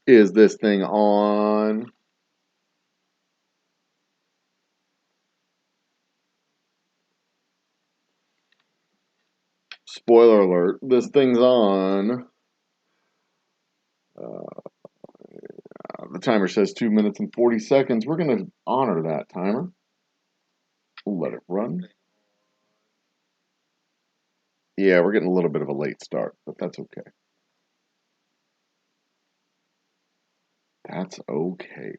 Is this thing on? Spoiler alert, this thing's on. Uh, the timer says 2 minutes and 40 seconds. We're going to honor that timer. We'll let it run. Yeah, we're getting a little bit of a late start, but that's okay. That's okay.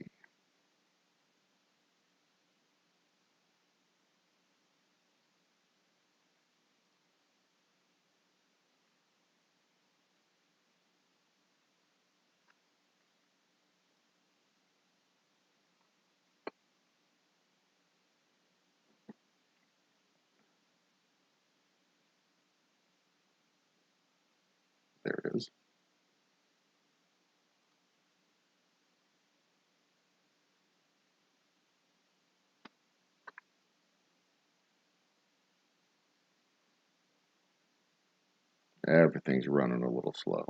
There it is. Everything's running a little slow.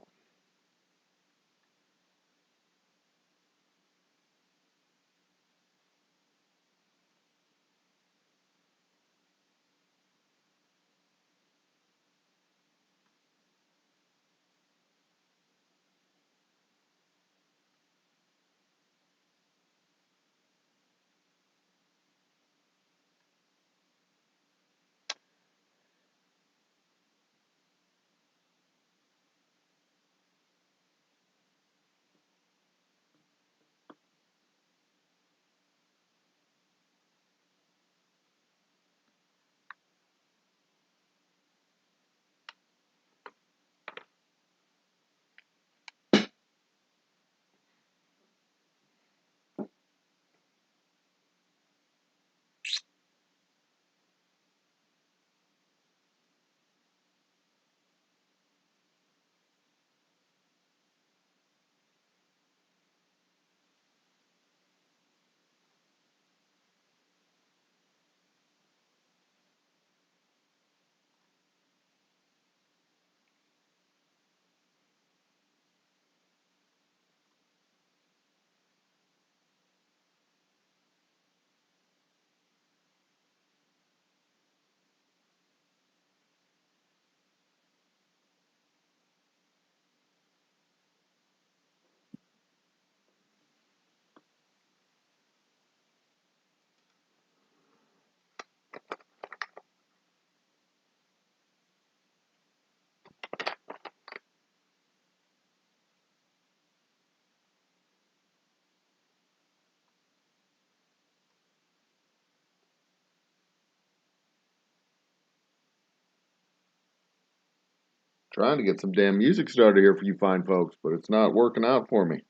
Trying to get some damn music started here for you fine folks, but it's not working out for me.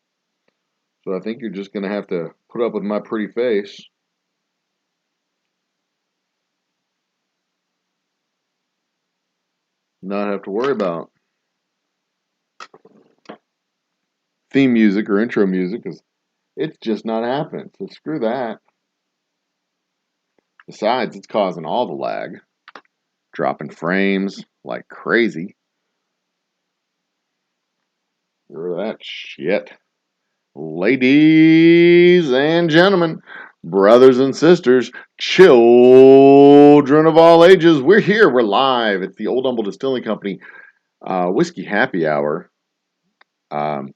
So I think you're just going to have to put up with my pretty face. Not have to worry about theme music or intro music because it's just not happening. So screw that. Besides, it's causing all the lag, dropping frames like crazy. Screw that shit. Ladies and gentlemen, brothers and sisters, children of all ages, we're here. We're live. It's the Old Humble Distilling Company Whiskey Happy Hour. Um,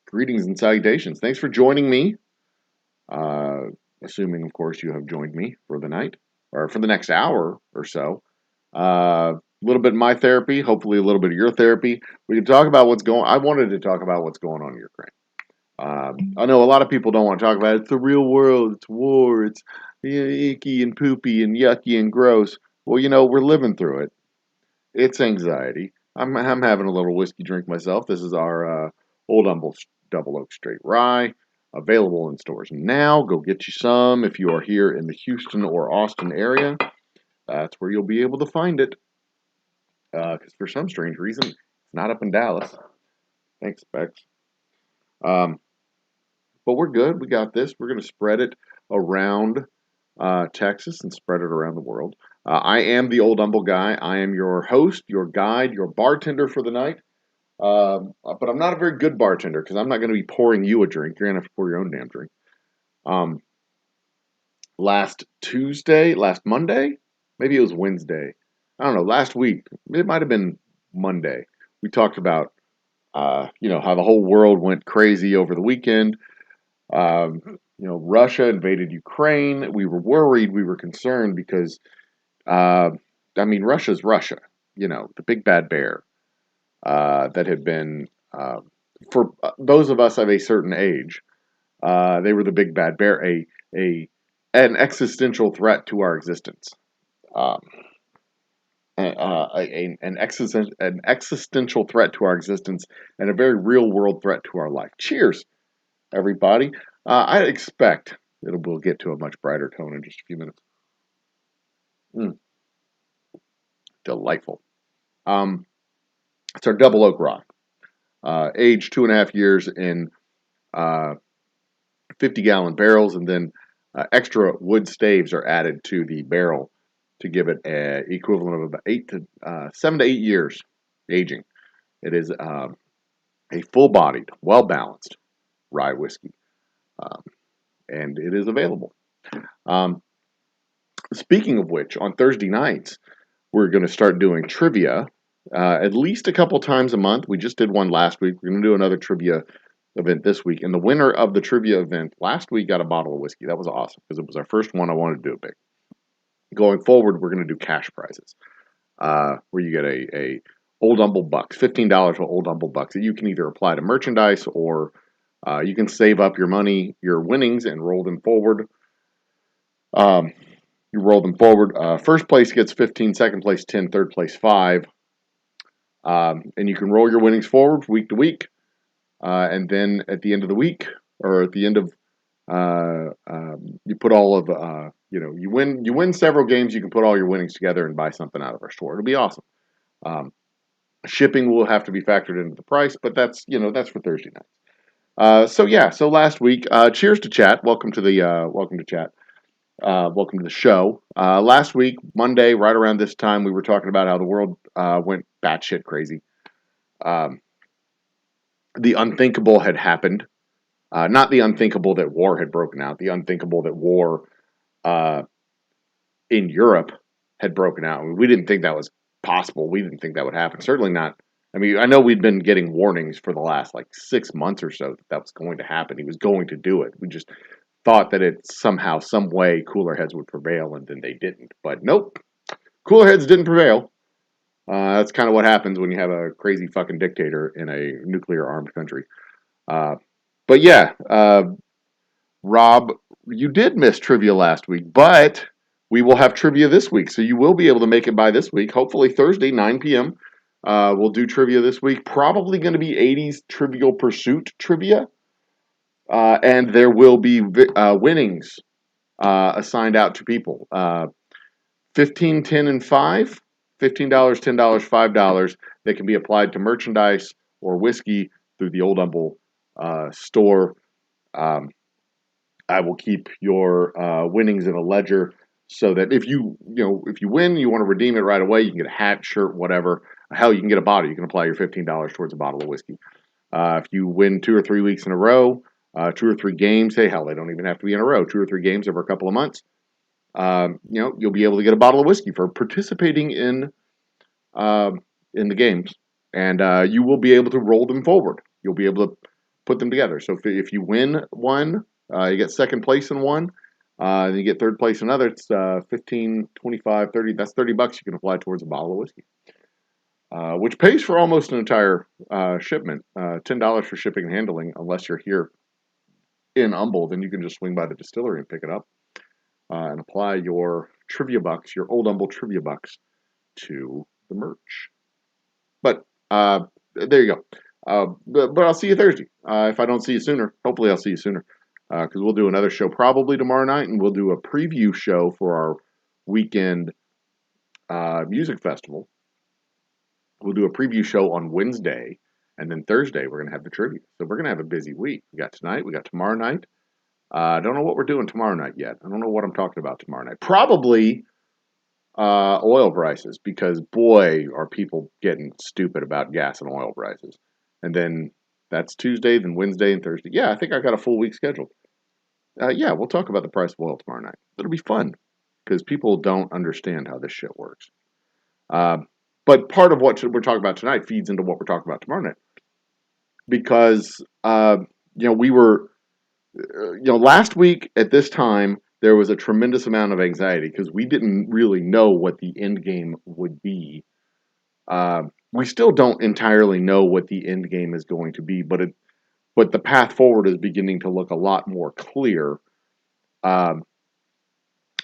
Greetings and salutations. Thanks for joining me. Uh, Assuming, of course, you have joined me for the night or for the next hour or so. A little bit of my therapy, hopefully a little bit of your therapy. We can talk about what's going. I wanted to talk about what's going on in Ukraine. I know a lot of people don't want to talk about it. It's the real world. It's war. It's icky and poopy and yucky and gross. Well, we're living through it. It's anxiety. I'm having a little whiskey drink myself. This is our Old Humble Double Oak Straight Rye, available in stores now. Go get you some if you are here in the Houston or Austin area. That's where you'll be able to find it. Because for some strange reason, it's not up in Dallas. Thanks, Bex. Um, but we're good. We got this. We're going to spread it around Texas and spread it around the world. I am the Old Humble Guy. I am your host, your guide, your bartender for the night. But I'm not a very good bartender because I'm not going to be pouring you a drink. You're going to have to pour your own damn drink. Um, last Monday, maybe it was Wednesday. I don't know. Last week, it might have been Monday. We talked about, how the whole world went crazy over the weekend. Russia invaded Ukraine. We were worried. We were concerned because, uh, Russia's Russia. The big bad bear that had been, for those of us of a certain age, they were the big bad bear, a an existential threat to our existence. Um, an existential threat to our existence and a very real world threat to our life. Cheers, everybody. I expect we'll get to a much brighter tone in just a few minutes. Mm, delightful. Um, it's our double oak rock, aged 2.5 years in uh, 50-gallon barrels, and then extra wood staves are added to the barrel to give it an equivalent of about 7 to 8 years aging. It is a full-bodied, well-balanced rye whiskey, um, and it is available. Um, Speaking of which, on Thursday nights we're going to start doing trivia at least a couple times a month. We just did one last week. We're going to do another trivia event this week, and the winner of the trivia event last week got a bottle of whiskey. That was awesome because it was our first one. I wanted to do it big. Going forward, we're going to do cash prizes, where you get a Old Humble Bucks, $15 for Old Humble Bucks that you can either apply to merchandise or you can save up your money, your winnings, and roll them forward. You roll them forward. First place gets 15, second place 10, third place 5. And you can roll your winnings forward week to week. And then at the end of the week, or at the end of, you put all of, you win several games. You can put all your winnings together and buy something out of our store. It'll be awesome. Um, Shipping will have to be factored into the price, but that's for Thursday night. So last week, cheers to chat. Welcome to chat. Welcome to the show. Last week, Monday, right around this time, we were talking about how the world went batshit crazy. Um, the unthinkable had happened. Not the unthinkable that war had broken out. The unthinkable that war uh, in Europe had broken out. I mean, we didn't think that was possible. We didn't think that would happen. Certainly not. I mean, I know we'd been getting warnings for the last like 6 months or so that was going to happen. He was going to do it. We just thought that it somehow, some way, cooler heads would prevail, and then they didn't. But nope, cooler heads didn't prevail. That's kind of what happens when you have a crazy fucking dictator in a nuclear armed country. Uh, but yeah, Rob, you did miss trivia last week, but we will have trivia this week, so you will be able to make it by this week. Hopefully Thursday, 9 p.m. We'll do trivia this week. Probably going to be 80s Trivial Pursuit trivia, and there will be winnings assigned out to people. 15, 10, and 5. $15, $10, $5 that can be applied to merchandise or whiskey through the Old Humble store. Um, I will keep your winnings in a ledger so that if you win, you want to redeem it right away. You can get a hat, shirt, whatever. Hell, you can get a bottle. You can apply your $15 towards a bottle of whiskey. If you win 2 or 3 weeks in a row, 2 or 3 games. Hey, hell, they don't even have to be in a row. 2 or 3 games over a couple of months. You'll be able to get a bottle of whiskey for participating in the games, and you will be able to roll them forward. You'll be able to put them together. So if you win one, you get second place in one, then you get third place in another. It's 15, 25, 30. That's $30 you can apply towards a bottle of whiskey, which pays for almost an entire shipment. $10 for shipping and handling, unless you're here in Humble, then you can just swing by the distillery and pick it up and apply your trivia bucks, your Old Humble trivia bucks, to the merch. But there you go. But I'll see you Thursday. If I don't see you sooner, hopefully I'll see you sooner. Because we'll do another show probably tomorrow night, and we'll do a preview show for our weekend music festival. We'll do a preview show on Wednesday, and then Thursday we're going to have the trivia. So we're going to have a busy week. We got tonight, we got tomorrow night. I don't know what we're doing tomorrow night yet. I don't know what I'm talking about tomorrow night. Probably oil prices, because boy, are people getting stupid about gas and oil prices. and then that's Tuesday, then Wednesday and Thursday. Yeah, I think I got a full week scheduled. Yeah, we'll talk about the price of oil tomorrow night. It'll be fun because people don't understand how this shit works. Uh, but part of what we're talking about tonight feeds into what we're talking about tomorrow night because we were last week at this time there was a tremendous amount of anxiety because we didn't really know what the end game would be. We still don't entirely know what the end game is going to be, but the path forward is beginning to look a lot more clear. Um,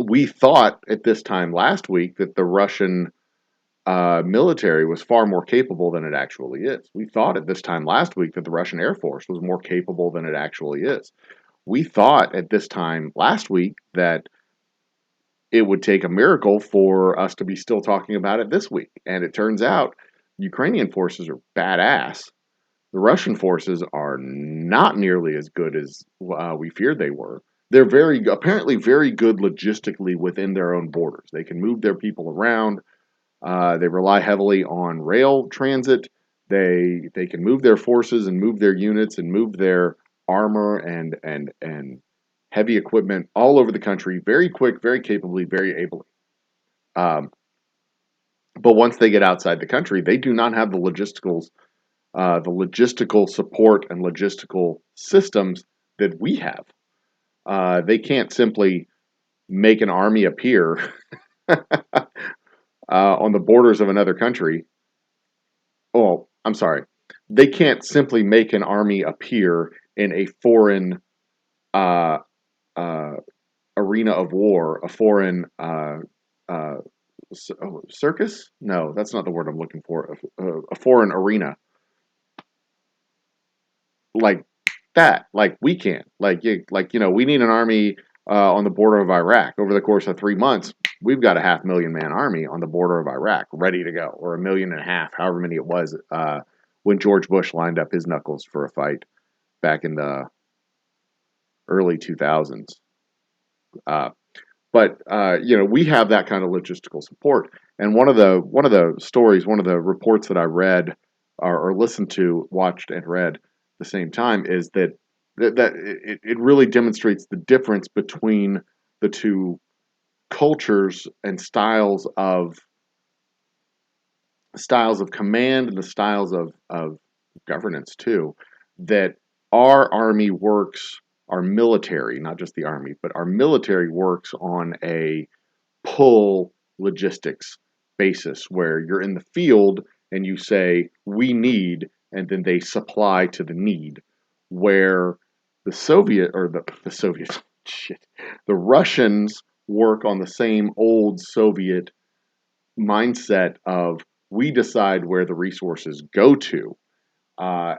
we thought at this time last week that the Russian military was far more capable than it actually is. We thought at this time last week that the Russian Air Force was more capable than it actually is. We thought at this time last week that it would take a miracle for us to be still talking about it this week. And it turns out Ukrainian forces are badass. The Russian forces are not nearly as good as we feared they were. They're apparently very good logistically within their own borders. They can move their people around. They rely heavily on rail transit. They can move their forces and move their units and move their armor and heavy equipment all over the country very quick, very capably, very ably. Um, but once they get outside the country, they do not have the logistical support and logistical systems that we have. They can't simply make an army appear on the borders of another country. Oh, I'm sorry. They can't simply make an army appear in a foreign uh, uh, arena of war, a foreign uh, circus? No, that's not the word I'm looking for. A foreign arena like that. Like we can't. We need an army on the border of Iraq over the course of 3 months. We've got a 500,000 man army on the border of Iraq ready to go, or 1.5 million, however many it was when George Bush lined up his knuckles for a fight back in the early 2000s. Uh, but we have that kind of logistical support. And one of the stories, one of the reports that I read or listened to, watched and read at the same time is that it really demonstrates the difference between the two cultures and styles of command and the styles of governance too. That our army works, our military, not just the army, but our military works on a pull logistics basis where you're in the field and you say, we need, and then they supply to the need. Where the Soviets, shit, the Russians work on the same old Soviet mindset of we decide where the resources go to.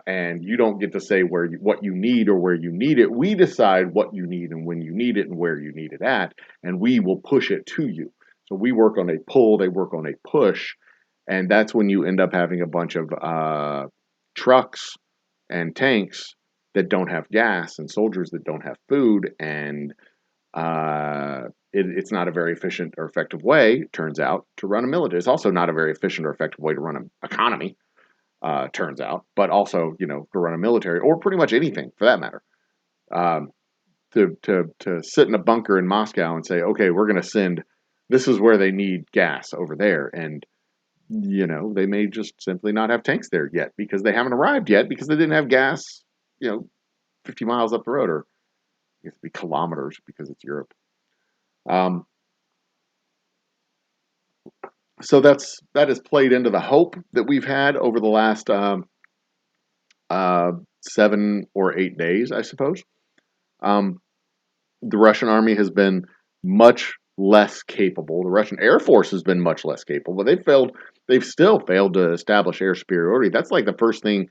And you don't get to say what you need or where you need it. We decide what you need and when you need it and where you need it at, and we will push it to you. So we work on a pull, they work on a push, and that's when you end up having a bunch of trucks and tanks that don't have gas and soldiers that don't have food, and it's not a very efficient or effective way, it turns out, to run a military. It's also not a very efficient or effective way to run an economy. Turns out, but also, to run a military or pretty much anything for that matter. Um, to sit in a bunker in Moscow and say, okay, we're going to send. This is where they need gas over there, and they may just simply not have tanks there yet because they haven't arrived yet because they didn't have gas. 50 miles up the road, or it could be kilometers because it's Europe. Um, so that has played into the hope that we've had over the last uh, 7 or 8 days, I suppose. Um, the Russian army has been much less capable. The Russian Air Force has been much less capable, but they've still failed to establish air superiority. That's like the first thing,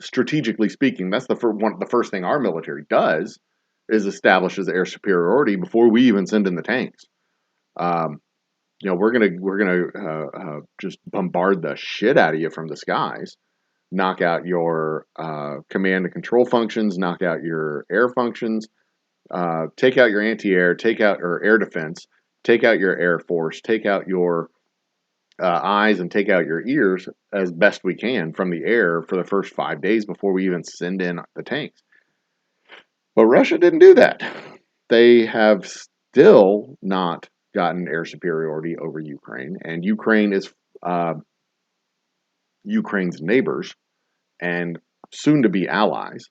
strategically speaking, that's the first thing our military does is establishes air superiority before we even send in the tanks. Um, we're gonna just bombard the shit out of you from the skies, knock out your command and control functions, knock out your air functions, take out your anti-air, take out or air defense, take out your air force, take out your eyes and take out your ears as best we can from the air for the first 5 days before we even send in the tanks. But Russia didn't do that. They have still not gotten air superiority over Ukraine, and Ukraine is uh, Ukraine's neighbors and soon to be allies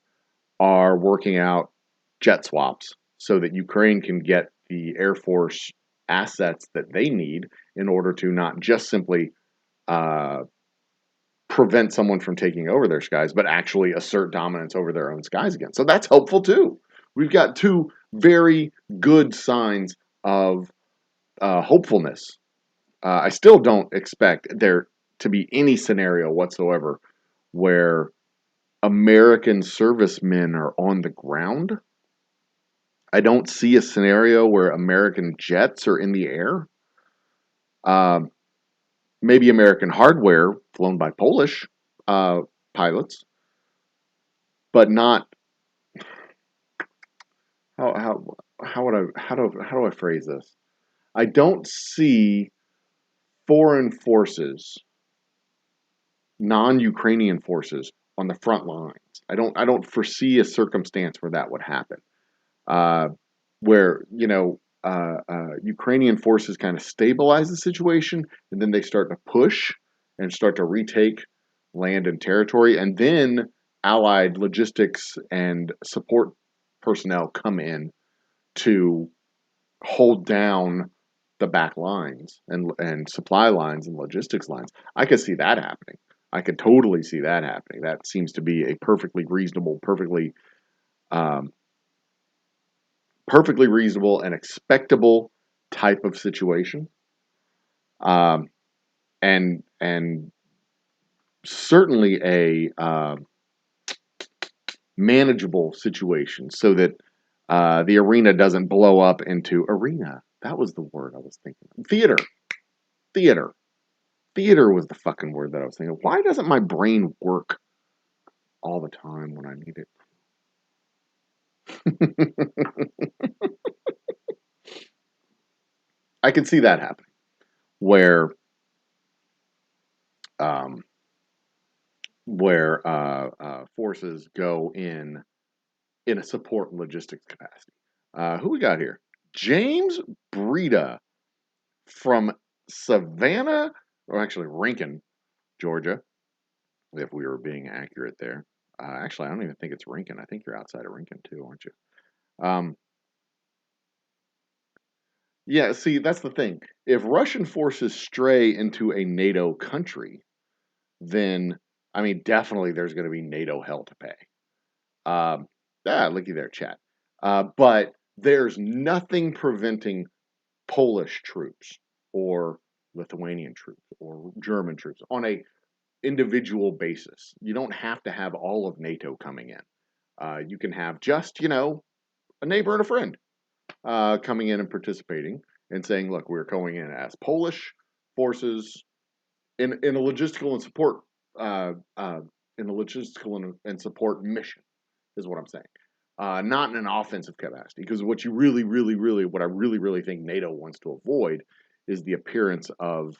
are working out jet swaps so that Ukraine can get the Air Force assets that they need in order to not just simply uh, prevent someone from taking over their skies, but actually assert dominance over their own skies again. So that's helpful too. We've got two very good signs of hopefulness. I still don't expect there to be any scenario whatsoever where American servicemen are on the ground. I don't see a scenario where American jets are in the air. Um, Maybe American hardware flown by Polish uh, pilots, but not how do I phrase this? I don't see foreign forces, non-Ukrainian forces, on the front lines. I don't foresee a circumstance where that would happen. Uh, where Ukrainian forces kind of stabilize the situation, and then they start to push and start to retake land and territory, and then Allied logistics and support personnel come in to hold down the back lines and supply lines and logistics lines. I could see that happening. I could totally see that happening. That seems to be a um, perfectly reasonable and expectable type of situation, um, and certainly a manageable situation, so that the arena doesn't blow up into arena. That was the word I was thinking. Theater, theater was the fucking word that I was thinking. Why doesn't my brain work all the time when I need it? I could see that happening, where um, forces go in a support and logistics capacity. Who we got here? James Breda from Savannah, or actually Rankin, Georgia, if we were being accurate there. Actually, I don't even think it's Rankin. I think you're outside of Rankin too, aren't you? Um, yeah, see, that's the thing. If Russian forces stray into a NATO country, then, I mean, definitely there's going to be NATO hell to pay. Um, looky there, chat. But there's nothing preventing Polish troops or Lithuanian troops or German troops on a individual basis. You don't have to have all of NATO coming in. You can have just, a neighbor and a friend coming in and participating and saying, look, we're going in as Polish forces in a logistical and support uh, uh, in a logistical and support mission is what I'm saying. Not in an offensive capacity, because what you really, really, really, what I really, really think NATO wants to avoid is the appearance of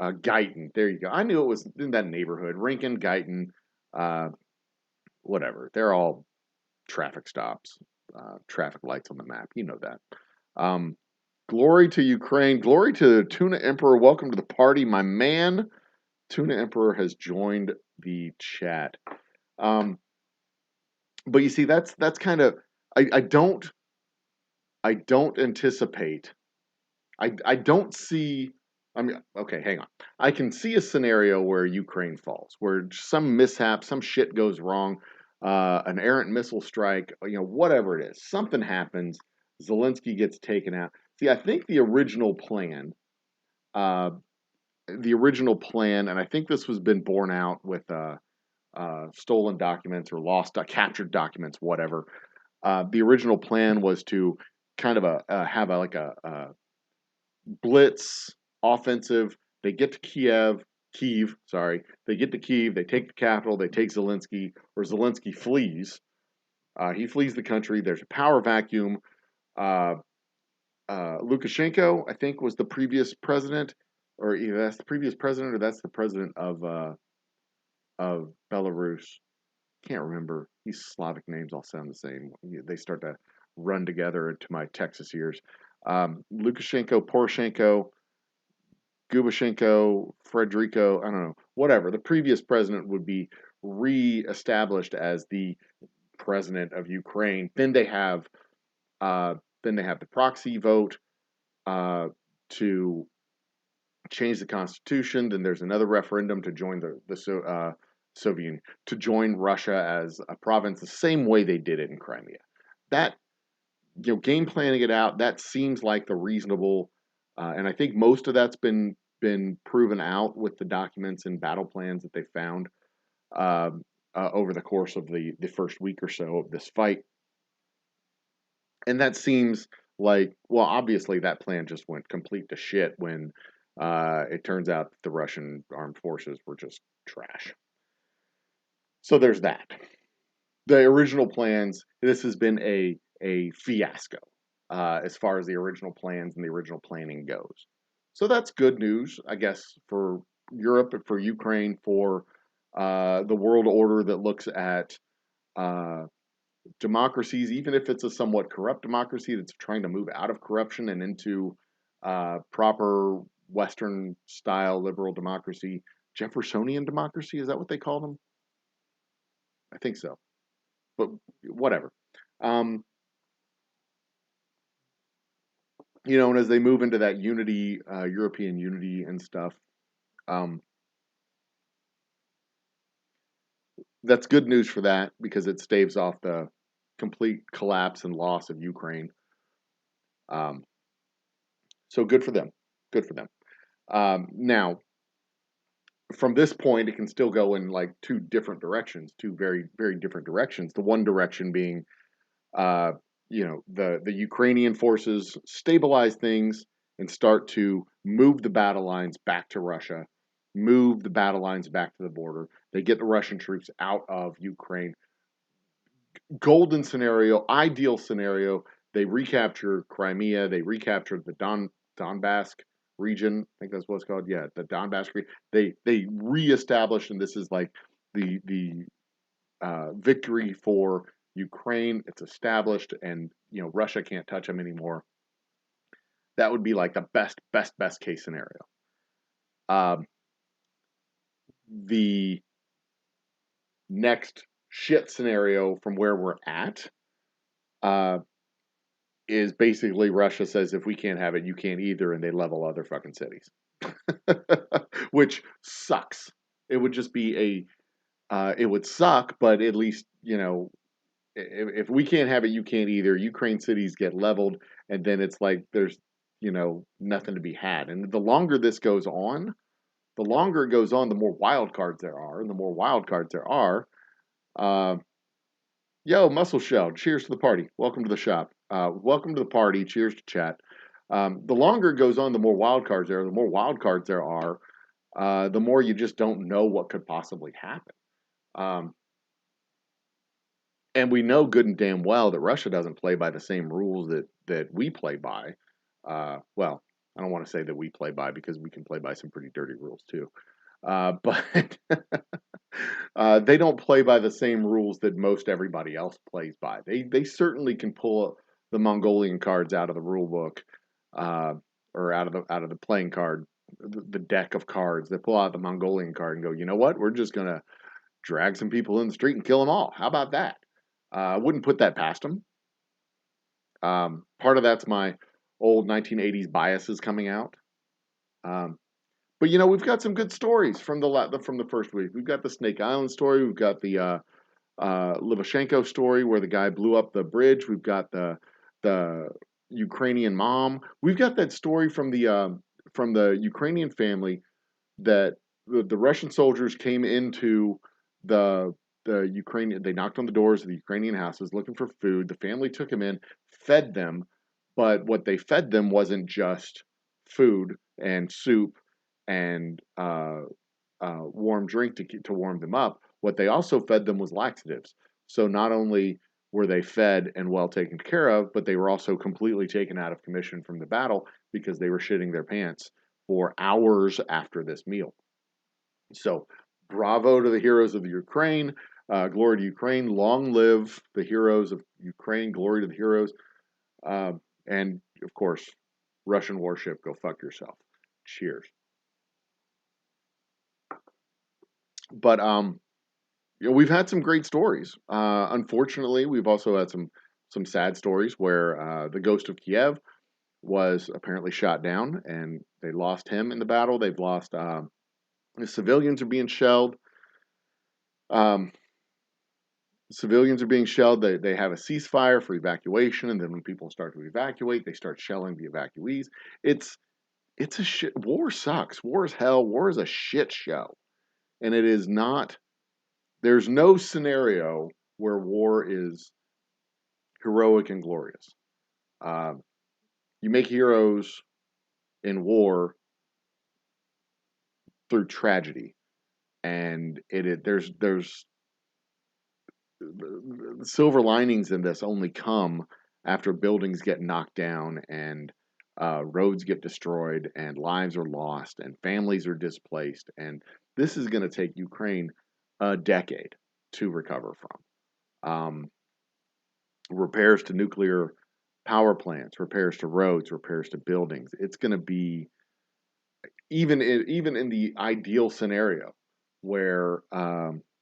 Guyton. There you go. I knew it was in that neighborhood. Rankin, Guyton, uh, whatever. They're all traffic stops, traffic lights on the map. You know that. Um, Glory to Ukraine. Glory to Tuna Emperor. Welcome to the party, my man. Tuna Emperor has joined the chat. But you see, that's kind of I don't anticipate. I don't see. I mean, okay, hang on. I can see a scenario where Ukraine falls, where some mishap, some shit goes wrong, an errant missile strike, whatever it is, something happens. Zelensky gets taken out. See, I think uh, the original plan, and I think this was been borne out with stolen documents or lost, captured documents, whatever. The original plan was to kind of have a blitz offensive. They get to Kiev, sorry. They get to Kiev, they take the capital, they take Zelensky, or Zelensky flees. He flees the country. There's a power vacuum. Uh, Lukashenko, I think, was the previous president. or either that's the previous president or that's the president of Belarus. Can't remember. These Slavic names all sound the same. They start to run together into my Texas ears. Lukashenko, Poroshenko, Gubashenko, Frederico, I don't know, whatever. The previous president would be re-established as the president of Ukraine. Uh, then they have the proxy vote uh, to change the constitution. Then there's another referendum to join the Soviet Union, to join Russia as a province, the same way they did it in Crimea. That, game planning it out, that seems like the reasonable, and I think most of that's been proven out with the documents and battle plans that they found over the course of the first week or so of this fight. And that seems like, well, obviously that plan just went complete to shit when it turns out that the Russian armed forces were just trash. So there's that. The original plans, this has been a fiasco as far as the original plans and the original planning goes. So that's good news, I guess, for Europe, for Ukraine, for the world order that looks at uh, democracies, even if it's a somewhat corrupt democracy that's trying to move out of corruption and into proper Western style liberal democracy. Jeffersonian democracy, is that what they call them? I think so, but whatever. Um, and as they move into that unity, European unity and stuff, um, that's good news for that because it staves off the complete collapse and loss of Ukraine. Um, so good for them. Good for them. Now, from this point, it can still go in like two different directions, two very, very different directions. The one direction being, uh, the Ukrainian forces stabilize things and start to move the battle lines back to Russia, move the battle lines back to the border. They get the Russian troops out of Ukraine. Golden scenario, ideal scenario. They recapture Crimea. They recapture the Donbass region. I think that's what it's called. Yeah, the Donbass region. They reestablish, and this is like the victory for Ukraine. It's established, and Russia can't touch them anymore. That would be like the best case scenario. Um, the next shit scenario from where we're at uh, is basically Russia says if we can't have it, you can't either, and they level other fucking cities, which sucks. It would just be it would suck, but at least if we can't have it, you can't either. Ukraine cities get leveled, and then it's like there's nothing to be had. And the longer this goes on, the longer it goes on, the more wild cards there are, and the more wild cards there are. Uh, Yo, Muscle Shell, cheers to the party. Welcome to the shop. Welcome to the party. Cheers to chat. The longer it goes on, the more wild cards there are. The more wild cards there are, the more you just don't know what could possibly happen. Um, and we know good and damn well that Russia doesn't play by the same rules that we play by. Well, I don't want to say that we play by because we can play by some pretty dirty rules too. But they don't play by the same rules that most everybody else plays by. They certainly can pull the Mongolian cards out of the rule book, uh, or out of the playing card, the deck of cards. They pull out the Mongolian card and go, you know what? We're just gonna drag some people in the street and kill them all. How about that? I wouldn't put that past them. Part of that's my old 1980s biases coming out. Um, but we've got some good stories from the first week. We've got the Snake Island story. We've got the Livashenko story where the guy blew up the bridge. We've got the Ukrainian mom. We've got that story from the Ukrainian family that the Russian soldiers came into the Ukrainian. They knocked on the doors of the Ukrainian houses looking for food. The family took them in, fed them, but what they fed them wasn't just food and soup and warm drink to warm them up. What they also fed them was laxatives. So not only were they fed and well taken care of, but they were also completely taken out of commission from the battle because they were shitting their pants for hours after this meal. So, bravo to the heroes of the Ukraine. Glory to Ukraine. Long live the heroes of Ukraine. Glory to the heroes. Uh, and, of course, Russian warship, go fuck yourself. Cheers. But we've had some great stories. Unfortunately, we've also had some sad stories where the Ghost of Kiev was apparently shot down, and they lost him in the battle. They've lost the civilians are being shelled. Um, Civilians are being shelled. They have a ceasefire for evacuation, and then when people start to evacuate, they start shelling the evacuees. It's it's a shit. War sucks. War is hell. War is a shit show, and it is not. There's no scenario where war is heroic and glorious. Uh, you make heroes in war through tragedy, and there's the silver linings in this only come after buildings get knocked down and roads get destroyed and lives are lost and families are displaced. And this is going to take Ukraine a decade to recover from. Repairs to nuclear power plants, repairs to roads, repairs to buildings. It's going to be even in the ideal scenario where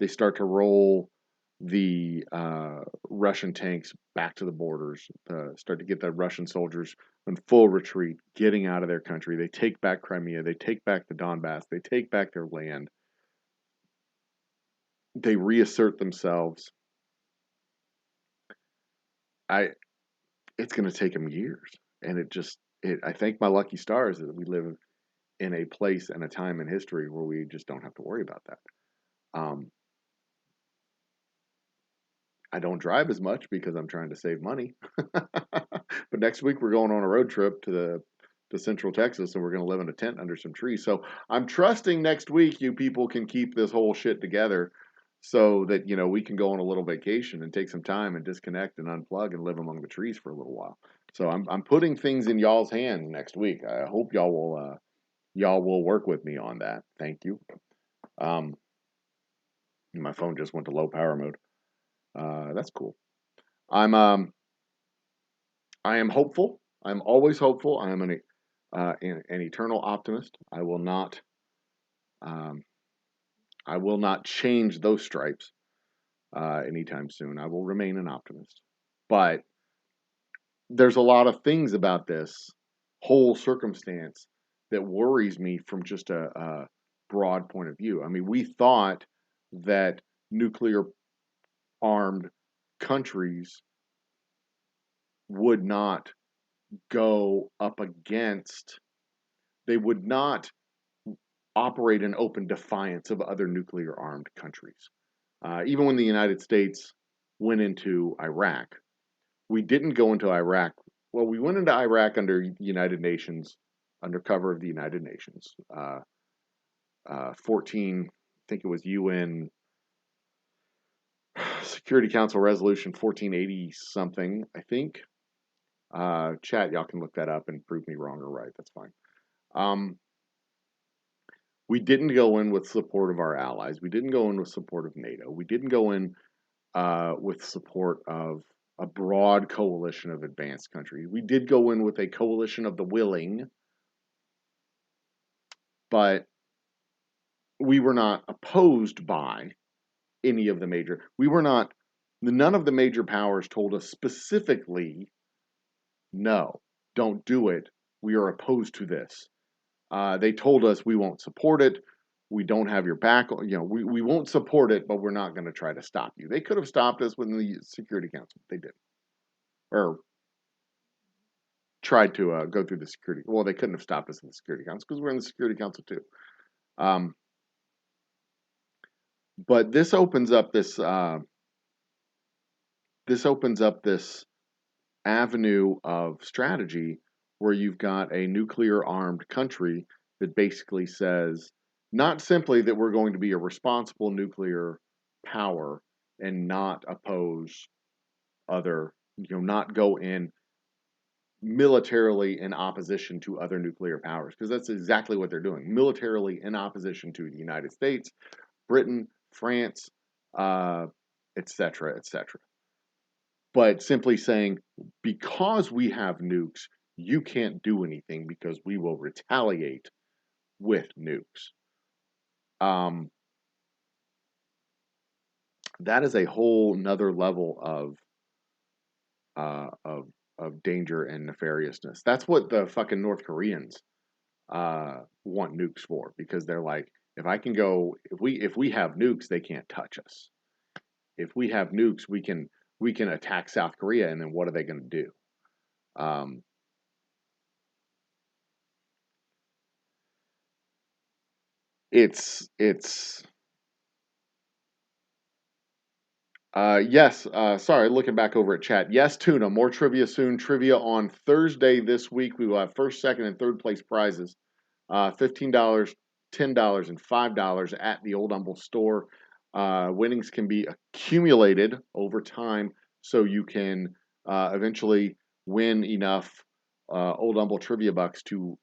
they start to roll the Russian tanks back to the borders, start to get the Russian soldiers in full retreat, getting out of their country. They take back Crimea, they take back the Donbass, they take back their land, they reassert themselves. I It's going to take them years, and I thank my lucky stars that we live in a place and a time in history where we just don't have to worry about that. Um, I don't drive as much because I'm trying to save money. But next week we're going on a road trip to Central Texas, and we're going to live in a tent under some trees. So I'm trusting next week you people can keep this whole shit together, so that we can go on a little vacation and take some time and disconnect and unplug and live among the trees for a little while. So I'm putting things in y'all's hands next week. I hope y'all will work with me on that. Thank you. Um, my phone just went to low power mode. That's cool. I'm I am hopeful. I'm always hopeful. I am an eternal optimist. Um, I will not change those stripes anytime soon. I will remain an optimist. But there's a lot of things about this whole circumstance that worries me from just a broad point of view. I mean, we thought that nuclear armed countries would not go up against, they would not operate in open defiance of other nuclear armed countries. Even when the United States went into Iraq, we didn't go into Iraq. Well, we went into Iraq under United Nations, under cover of the United Nations. 14, I think it was UN Security Council Resolution 1480 something, I think. Chat, y'all can look that up and prove me wrong or right. That's fine. We didn't go in with support of our allies. We didn't go in with support of NATO. We didn't go in with support of a broad coalition of advanced countries. We did go in with a coalition of the willing, but we were not opposed by any of the major. None of the major powers told us specifically, no, don't do it. We are opposed to this. They told us we won't support it. We don't have your back. We won't support it, but we're not going to try to stop you. They could have stopped us within the Security Council. They didn't. Or tried to go through the Security. Well, they couldn't have stopped us in the Security Council because we're in the Security Council too. But this opens up this avenue of strategy where you've got a nuclear armed country that basically says not simply that we're going to be a responsible nuclear power and not oppose other, not go in militarily in opposition to other nuclear powers, because that's exactly what they're doing, militarily in opposition to the United States, Britain, France, uh, et cetera, et cetera. But simply saying, because we have nukes, you can't do anything because we will retaliate with nukes. Um, that is a whole nother level uh, of of danger and nefariousness. That's what the fucking North Koreans want nukes for, because they're like, if I can go, if we have nukes, they can't touch us. If we have nukes, we can attack South Korea, and then what are they going to do? Um, it's yes. Sorry, looking back over at chat. Yes, Tuna. More trivia soon. Trivia on Thursday this week. We will have first, second, and third place prizes. $15, $10, and $5 at the Old Humble store. Winnings can be accumulated over time, so you can eventually win enough Old Humble trivia bucks to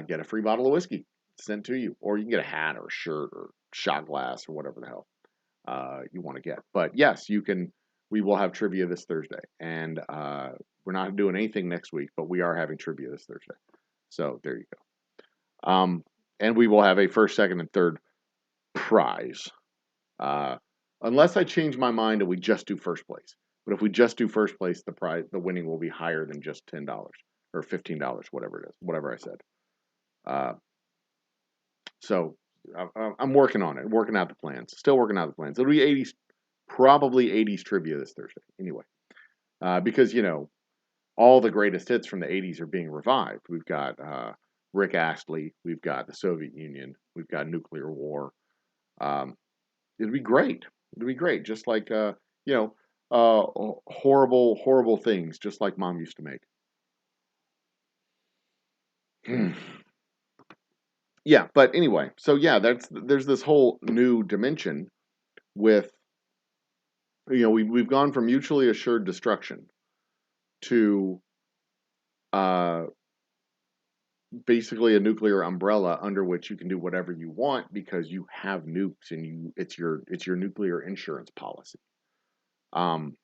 get a free bottle of whiskey sent to you, or you can get a hat or a shirt or shot glass or whatever the hell you want to get. But yes, you can. We will have trivia this Thursday, and we're not doing anything next week, but we are having trivia this Thursday. So there you go. And we will have a first, second, and third prize. Uh, unless I change my mind and we just do first place. But if we just do first place, the prize, the winning will be higher than just $10 or $15, whatever it is, whatever I said. Uh, so I'm working on it, working out the plans, still working out the plans. It'll be 80s, probably 80s trivia this Thursday. Anyway, because all the greatest hits from the 80s are being revived. We've got Rick Astley, we've got the Soviet Union, we've got nuclear war. Um, it'd be great. It'd be great. Just like horrible, horrible things, just like Mom used to make. Yeah, but anyway, so yeah, there's this whole new dimension with we've gone from mutually assured destruction to uh, basically a nuclear umbrella under which you can do whatever you want because you have nukes and it's your nuclear insurance policy. Um,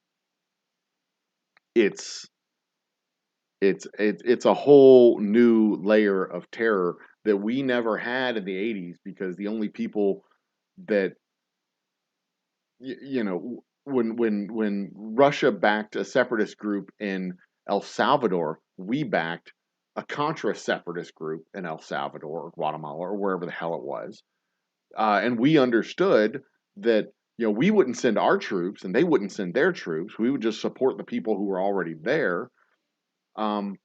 it's it's a whole new layer of terror that we never had in the 80s, because the only people that when Russia backed a separatist group in El Salvador, we backed a Contra separatist group in El Salvador or Guatemala or wherever the hell it was. And we understood that we wouldn't send our troops and they wouldn't send their troops. We would just support the people who were already there. Um,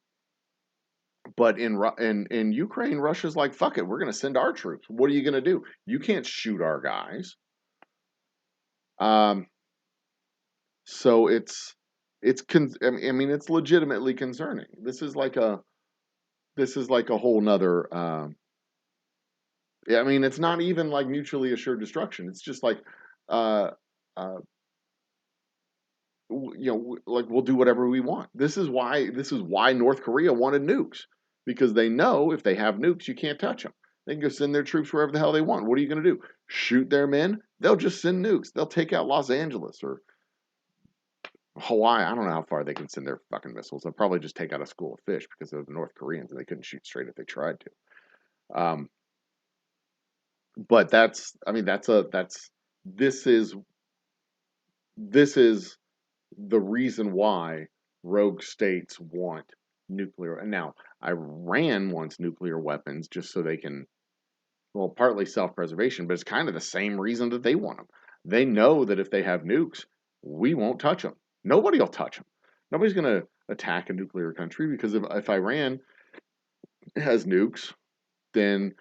but in Ukraine, Russia's like, fuck it, we're going to send our troops. What are you going to do? You can't shoot our guys. Um, so I mean, it's legitimately concerning. This is like a whole nother. I mean, it's not even like mutually assured destruction. It's just like, uh, uh, like we'll do whatever we want. This is why North Korea wanted nukes, because they know if they have nukes, you can't touch them. They can go send their troops wherever the hell they want. What are you going to do? Shoot their men? They'll just send nukes. They'll take out Los Angeles or Hawaii. I don't know how far they can send their fucking missiles. They'll probably just take out a school of fish because they're the North Koreans and they couldn't shoot straight if they tried to. But I mean, this is this is the reason why rogue states want nuclear. And now Iran wants nuclear weapons just so they can, well, partly self-preservation, but it's kind of the same reason that they want them. They know that if they have nukes, we won't touch them. Nobody will touch them. Nobody's going to attack a nuclear country, because if Iran has nukes, then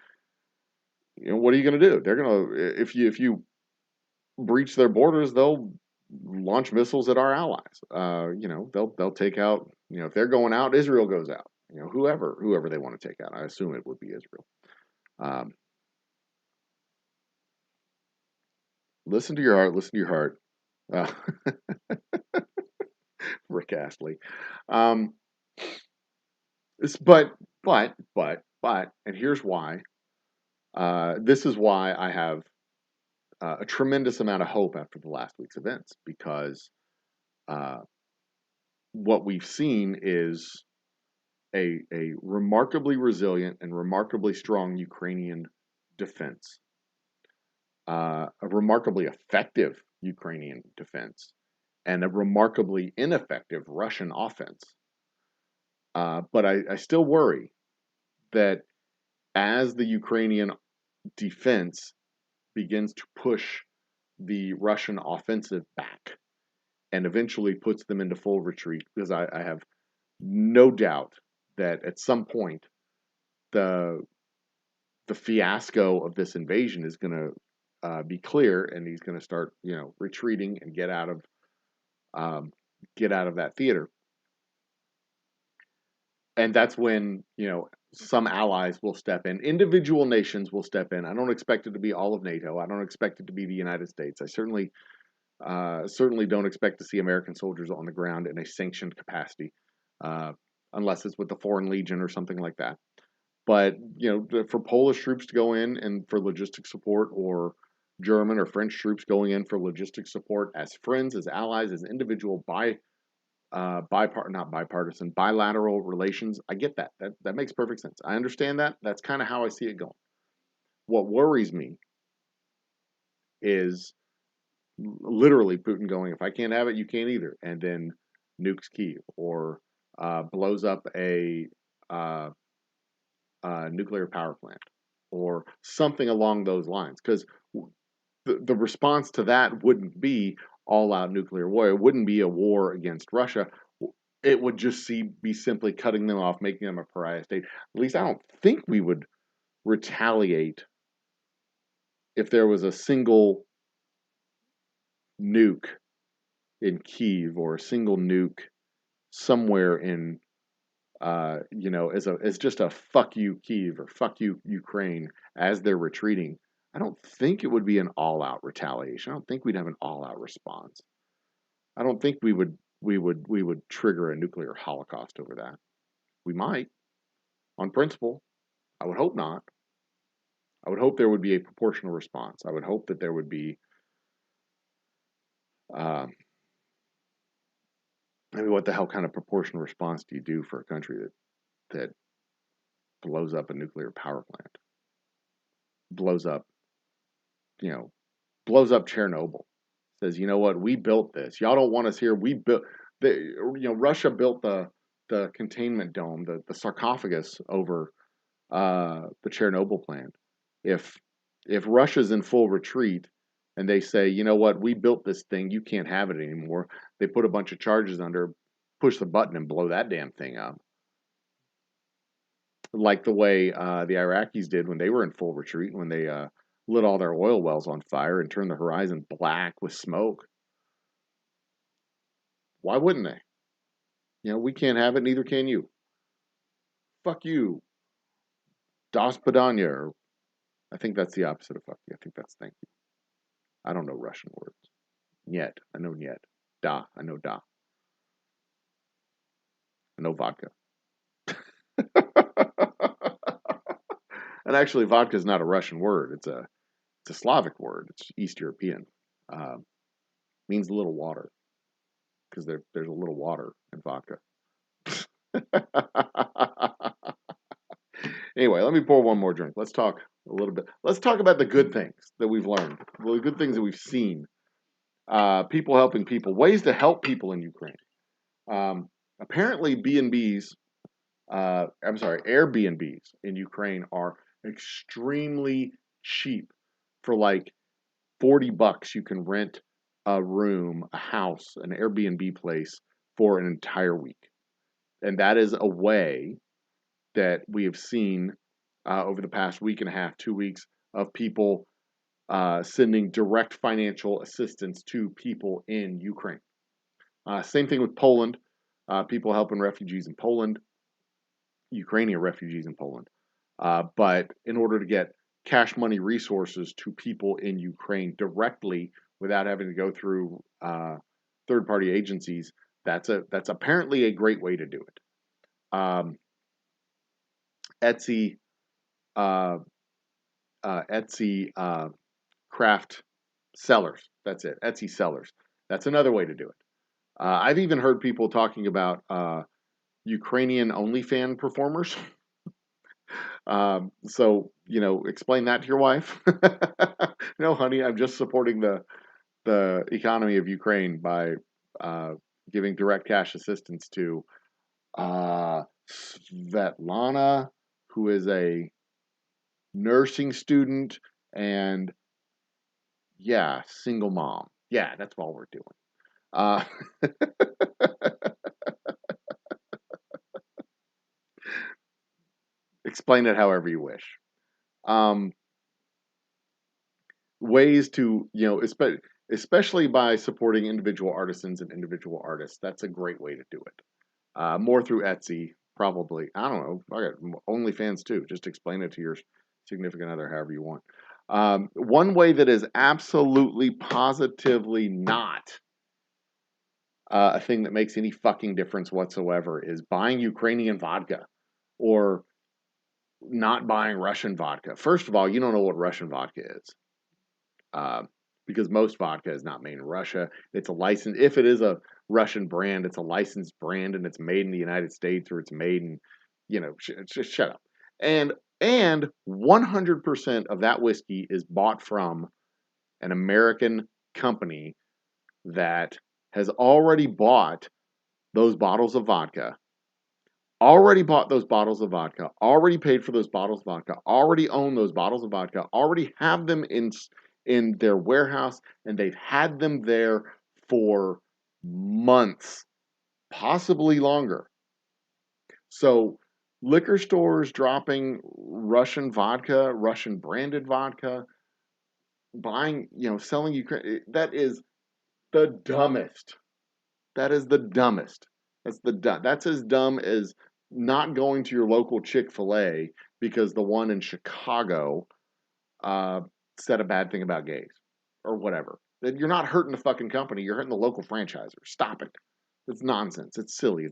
what are you going to do? They're going to if you breach their borders, they'll launch missiles at our allies. They'll take out. If they're going out, Israel goes out. Whoever they want to take out. I assume it would be Israel. Um, listen to your heart. Listen to your heart. Uh, Rick Astley. Um, But, and here's why. This is why I have a tremendous amount of hope after the last week's events, because uh, what we've seen is a remarkably resilient and remarkably strong Ukrainian defense, a remarkably effective Ukrainian defense, and a remarkably ineffective Russian offense. But I still worry that as the Ukrainian defense begins to push the Russian offensive back and eventually puts them into full retreat, because I have no doubt that at some point the the fiasco of this invasion is going to be clear, and he's going to start, retreating and um, get out of that theater. And that's when, some allies will step in. Individual nations will step in. I don't expect it to be all of NATO. I don't expect it to be the United States. I certainly don't expect to see American soldiers on the ground in a sanctioned capacity, uh, unless it's with the Foreign Legion or something like that. But for Polish troops to go in and for logistic support, or German or French troops going in for logistic support as friends, as allies, as individual not bipartisan, bilateral relations, I get that. That makes perfect sense. I understand that. That's kind of how I see it going. What worries me is literally Putin going, if I can't have it, you can't either, and then nukes Kyiv, or blows up a nuclear power plant, or something along those lines. Because the response to that wouldn't be all out nuclear war. It wouldn't be a war against Russia. It would just be simply cutting them off, making them a pariah state. At least I don't think we would retaliate if there was a single nuke in Kyiv, or a single nuke somewhere in, as just a fuck you Kyiv, or fuck you Ukraine, as they're retreating. I don't think it would be an all out retaliation. I don't think we'd have an all out response. I don't think we would trigger a nuclear holocaust over that. We might, on principle. I would hope not. I would hope there would be a proportional response. I would hope that there would be. Uh, I mean, what the hell kind of proportional response do you do for a country that blows up a nuclear power plant, blows up, you know, blows up Chernobyl? Says, you know what, we built this. Y'all don't want us here. We built Russia built the containment dome, the sarcophagus over the Chernobyl plant. If Russia's in full retreat and they say, you know what, we built this thing, you can't have it anymore, they put a bunch of charges under, push the button and blow that damn thing up. Like the way the Iraqis did when they were in full retreat, when they lit all their oil wells on fire and turned the horizon black with smoke. Why wouldn't they? We can't have it, neither can you. Fuck you. Das Padanya. I think that's the opposite of fuck you. I think that's thank you. I don't know Russian words. Niet. I know niet. Da. I know da. I know vodka. And actually, vodka is not a Russian word. It's a Slavic word. It's East European. Means a little water, because there's a little water in vodka. Anyway, let me pour one more drink. Let's talk a little bit. Let's talk about the good things that we've learned, the good things that we've seen. People helping people, ways to help people in Ukraine. Apparently, Airbnbs in Ukraine are extremely cheap. For like $40, you can rent a room, a house, an Airbnb place for an entire week. And that is a way that we have seen over the past week and a half, 2 weeks, of people sending direct financial assistance to people in Ukraine. Same thing with Poland. People helping refugees in Poland, Ukrainian refugees in Poland. But in order to get cash money resources to people in Ukraine directly without having to go through third-party agencies, that's apparently a great way to do it. Etsy, uh, Etsy craft sellers. That's it. Etsy sellers. That's another way to do it. I've even heard people talking about Ukrainian OnlyFans performers. So explain that to your wife. No, honey, I'm just supporting the economy of Ukraine by uh, giving direct cash assistance to Svetlana, who is a nursing student and yeah, single mom. Yeah, that's all we're doing. Uh, explain it however you wish. Um, ways to, especially by supporting individual artisans and individual artists. That's a great way to do it. More through Etsy, probably. I don't know. I got OnlyFans too. Just explain it to your significant other however you want. One way that is absolutely positively not a thing that makes any fucking difference whatsoever is buying Ukrainian vodka or not buying Russian vodka. First of all, you don't know what Russian vodka is. Uh, because most vodka is not made in Russia. It's a license. If it is a Russian brand, it's a licensed brand and it's made in the United States or it's made in, just shut up. And 100% of that whiskey is bought from an American company that has already bought those bottles of vodka, already bought those bottles of vodka, already paid for those bottles of vodka, already own those bottles of vodka, already have them in their warehouse, and they've had them there for months, possibly longer. So liquor stores dropping Russian vodka, Russian branded vodka, buying, selling Ukraine, that is the dumbest. That is the dumbest. That's as dumb as not going to your local Chick-fil-A because the one in Chicago uh, said a bad thing about gays or whatever. You're not hurting the fucking company. You're hurting the local franchisor. Stop it. It's nonsense. It's silly.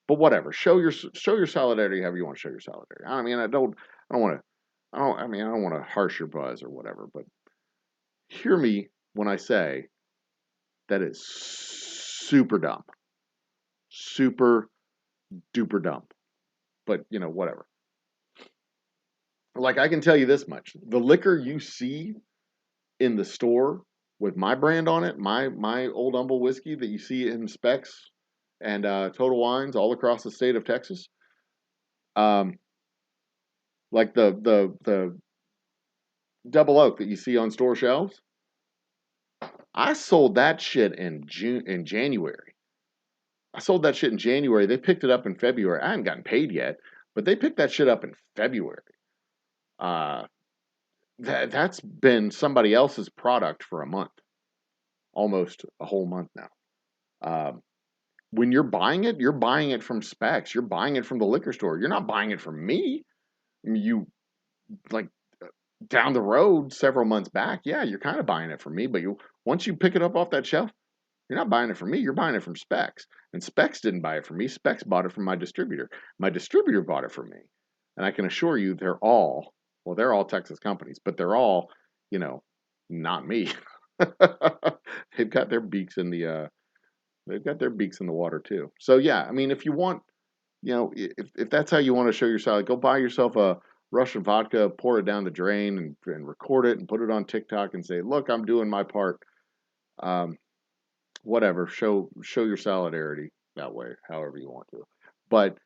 But whatever. Show your solidarity however you want to show your solidarity. I mean, I don't want to. I don't want to harsh your buzz or whatever. But hear me when I say that is super dumb, super duper dumb. But whatever. Like I can tell you this much: the liquor you see in the store with my brand on it, my Old Humble whiskey that you see in Specs and Total Wines all across the state of Texas, um, like the double oak that you see on store shelves. I sold that shit in January. I sold that shit in January. They picked it up in February. I haven't gotten paid yet, but they picked that shit up in February. Uh, that's been somebody else's product for a month, almost a whole month now. Um, when you're buying it from Specs. You're buying it from the liquor store. You're not buying it from me. You like down the road several months back. Yeah, you're kind of buying it from me, but once you pick it up off that shelf, you're not buying it from me. You're buying it from Specs. And Specs didn't buy it from me. Specs bought it from my distributor. My distributor bought it from me. And I can assure you they're all Texas companies, but they're all, not me. They've got their beaks in the water too. So yeah, I mean, if you want, if that's how you want to show your salad, go buy yourself a Russian vodka, pour it down the drain, and record it and put it on TikTok and say, "Look, I'm doing my part." Um, whatever, show your solidarity that way, however you want to. But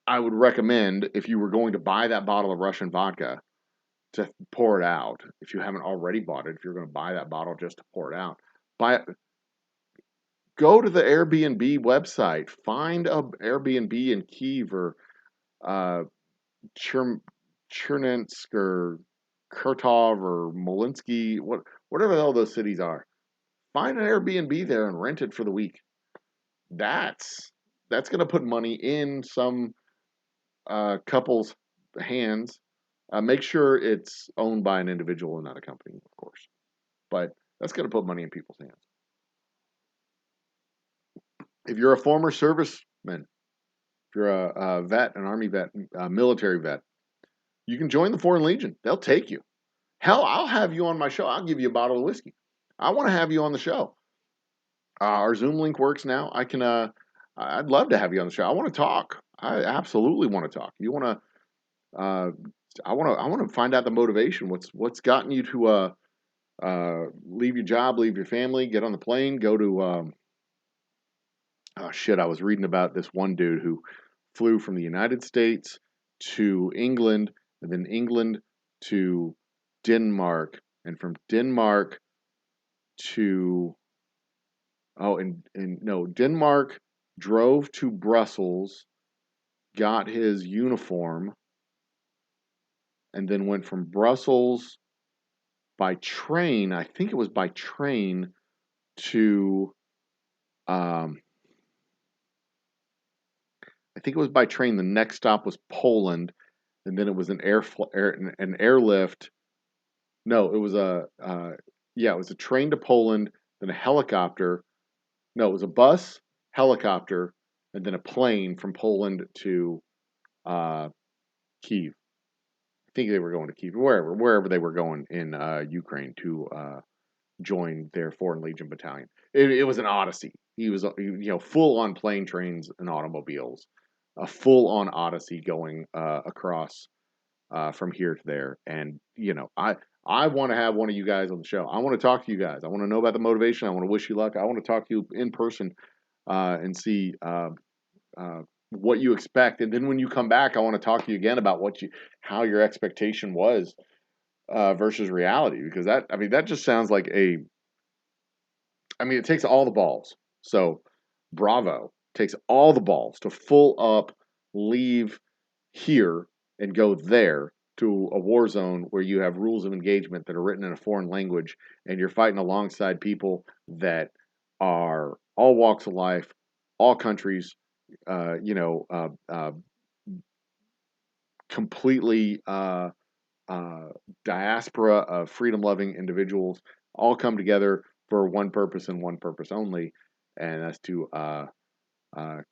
I would recommend if you were going to buy that bottle of Russian vodka to pour it out. If you haven't already bought it, if you're going to buy that bottle just to pour it out, buy it. Go to the Airbnb website, find a Airbnb in Kyiv or uh, Chernensk or Kurtov or Molinsky, whatever the hell those cities are. Find an Airbnb there and rent it for the week. That's going to put money in some couple's hands. Make sure it's owned by an individual and not a company, of course. But that's going to put money in people's hands. If you're a former serviceman, if you're a vet, an Army vet, a military vet, you can join the Foreign Legion. They'll take you. Hell, I'll have you on my show. I'll give you a bottle of whiskey. I want to have you on the show. Our Zoom link works now. I can. I'd love to have you on the show. I want to talk. I absolutely want to talk. You want to? I want to. I want to find out the motivation. What's gotten you to leave your job, leave your family, get on the plane, go to. Oh shit! I was reading about this one dude who flew from the United States to England, and then England to Denmark, and from Denmark to and no, Denmark drove to Brussels, got his uniform, and then went from Brussels by train. I think it was by train to um, I think it was by train. The next stop was Poland, and then it was an airlift. No, it was yeah, it was a train to Poland, then a helicopter. No, it was a bus, helicopter, and then a plane from Poland to uh, Kiev. I think they were going to Kiev, wherever they were going in Ukraine to join their Foreign Legion battalion. It was an odyssey. He was, full on plane, trains, and automobiles, a full on odyssey going across from here to there. And I want to have one of you guys on the show. I want to talk to you guys. I want to know about the motivation. I want to wish you luck. I want to talk to you in person and see what you expect. And then when you come back, I want to talk to you again about how your expectation was versus reality, because that just sounds like it takes all the balls. So bravo, takes all the balls to full up leave here and go there to a war zone where you have rules of engagement that are written in a foreign language, and you're fighting alongside people that are all walks of life, all countries, uh, you know, uh, uh, completely uh, diaspora of freedom loving individuals, all come together for one purpose and one purpose only, and that's to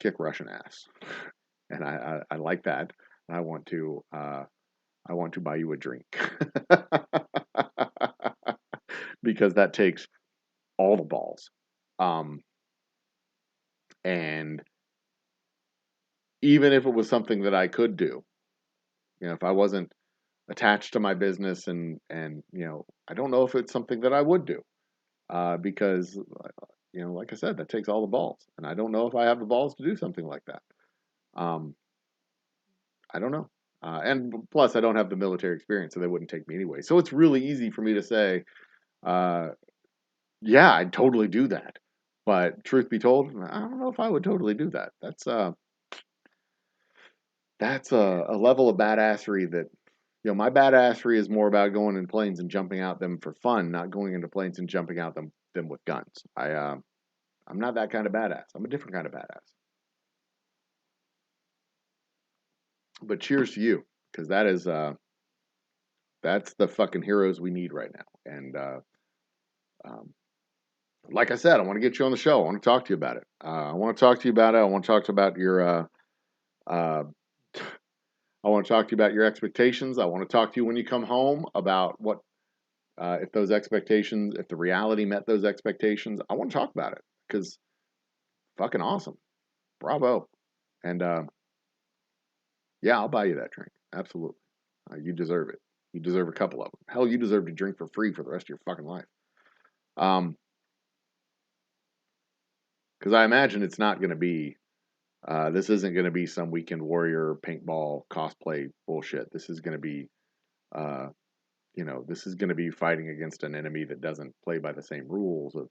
kick Russian ass. And I like that. I want to buy you a drink because that takes all the balls. Um, and even if it was something that I could do, if I wasn't attached to my business, and I don't know if it's something that I would do because like I said, that takes all the balls, and I don't know if I have the balls to do something like that. Um, I don't know. And plus, I don't have the military experience, so they wouldn't take me anyway. So it's really easy for me to say, uh, yeah, I'd totally do that. But truth be told, I don't know if I would totally do that. That's a level of badassery that, my badassery is more about going in planes and jumping out them for fun, not going into planes and jumping out them with guns. I'm not that kind of badass. I'm a different kind of badass. But cheers to you, because that's the fucking heroes we need right now. And um, like I said, I want to get you on the show. I want to talk to you about it. I want to talk to you about it. I want to talk about your. Uh, I want to talk to you about your expectations. I want to talk to you when you come home about what if those expectations, if the reality met those expectations. I want to talk about it because fucking awesome, bravo, and yeah, I'll buy you that drink. Absolutely, you deserve it. You deserve a couple of them. Hell, you deserve to drink for free for the rest of your fucking life. Um, because I imagine it's not going to be. This isn't going to be some weekend warrior paintball cosplay bullshit. This is going to be, uh, this is going to be fighting against an enemy that doesn't play by the same rules of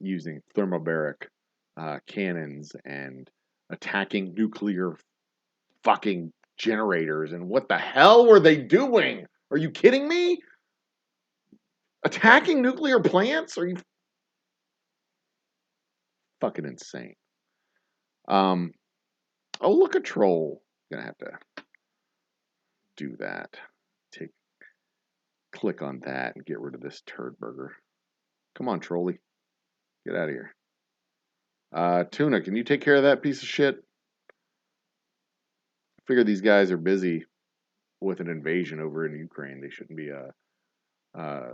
using thermobaric cannons and attacking nuclear fucking generators. And what the hell were they doing? Are you kidding me? Attacking nuclear plants? Are you fucking insane? Um, oh, look, a troll. Gonna have to do that. Take Click on that and get rid of this turd burger. Come on, trolley. Get out of here. Tuna, can you take care of that piece of shit? figure these guys are busy with an invasion over in Ukraine. They shouldn't be uh,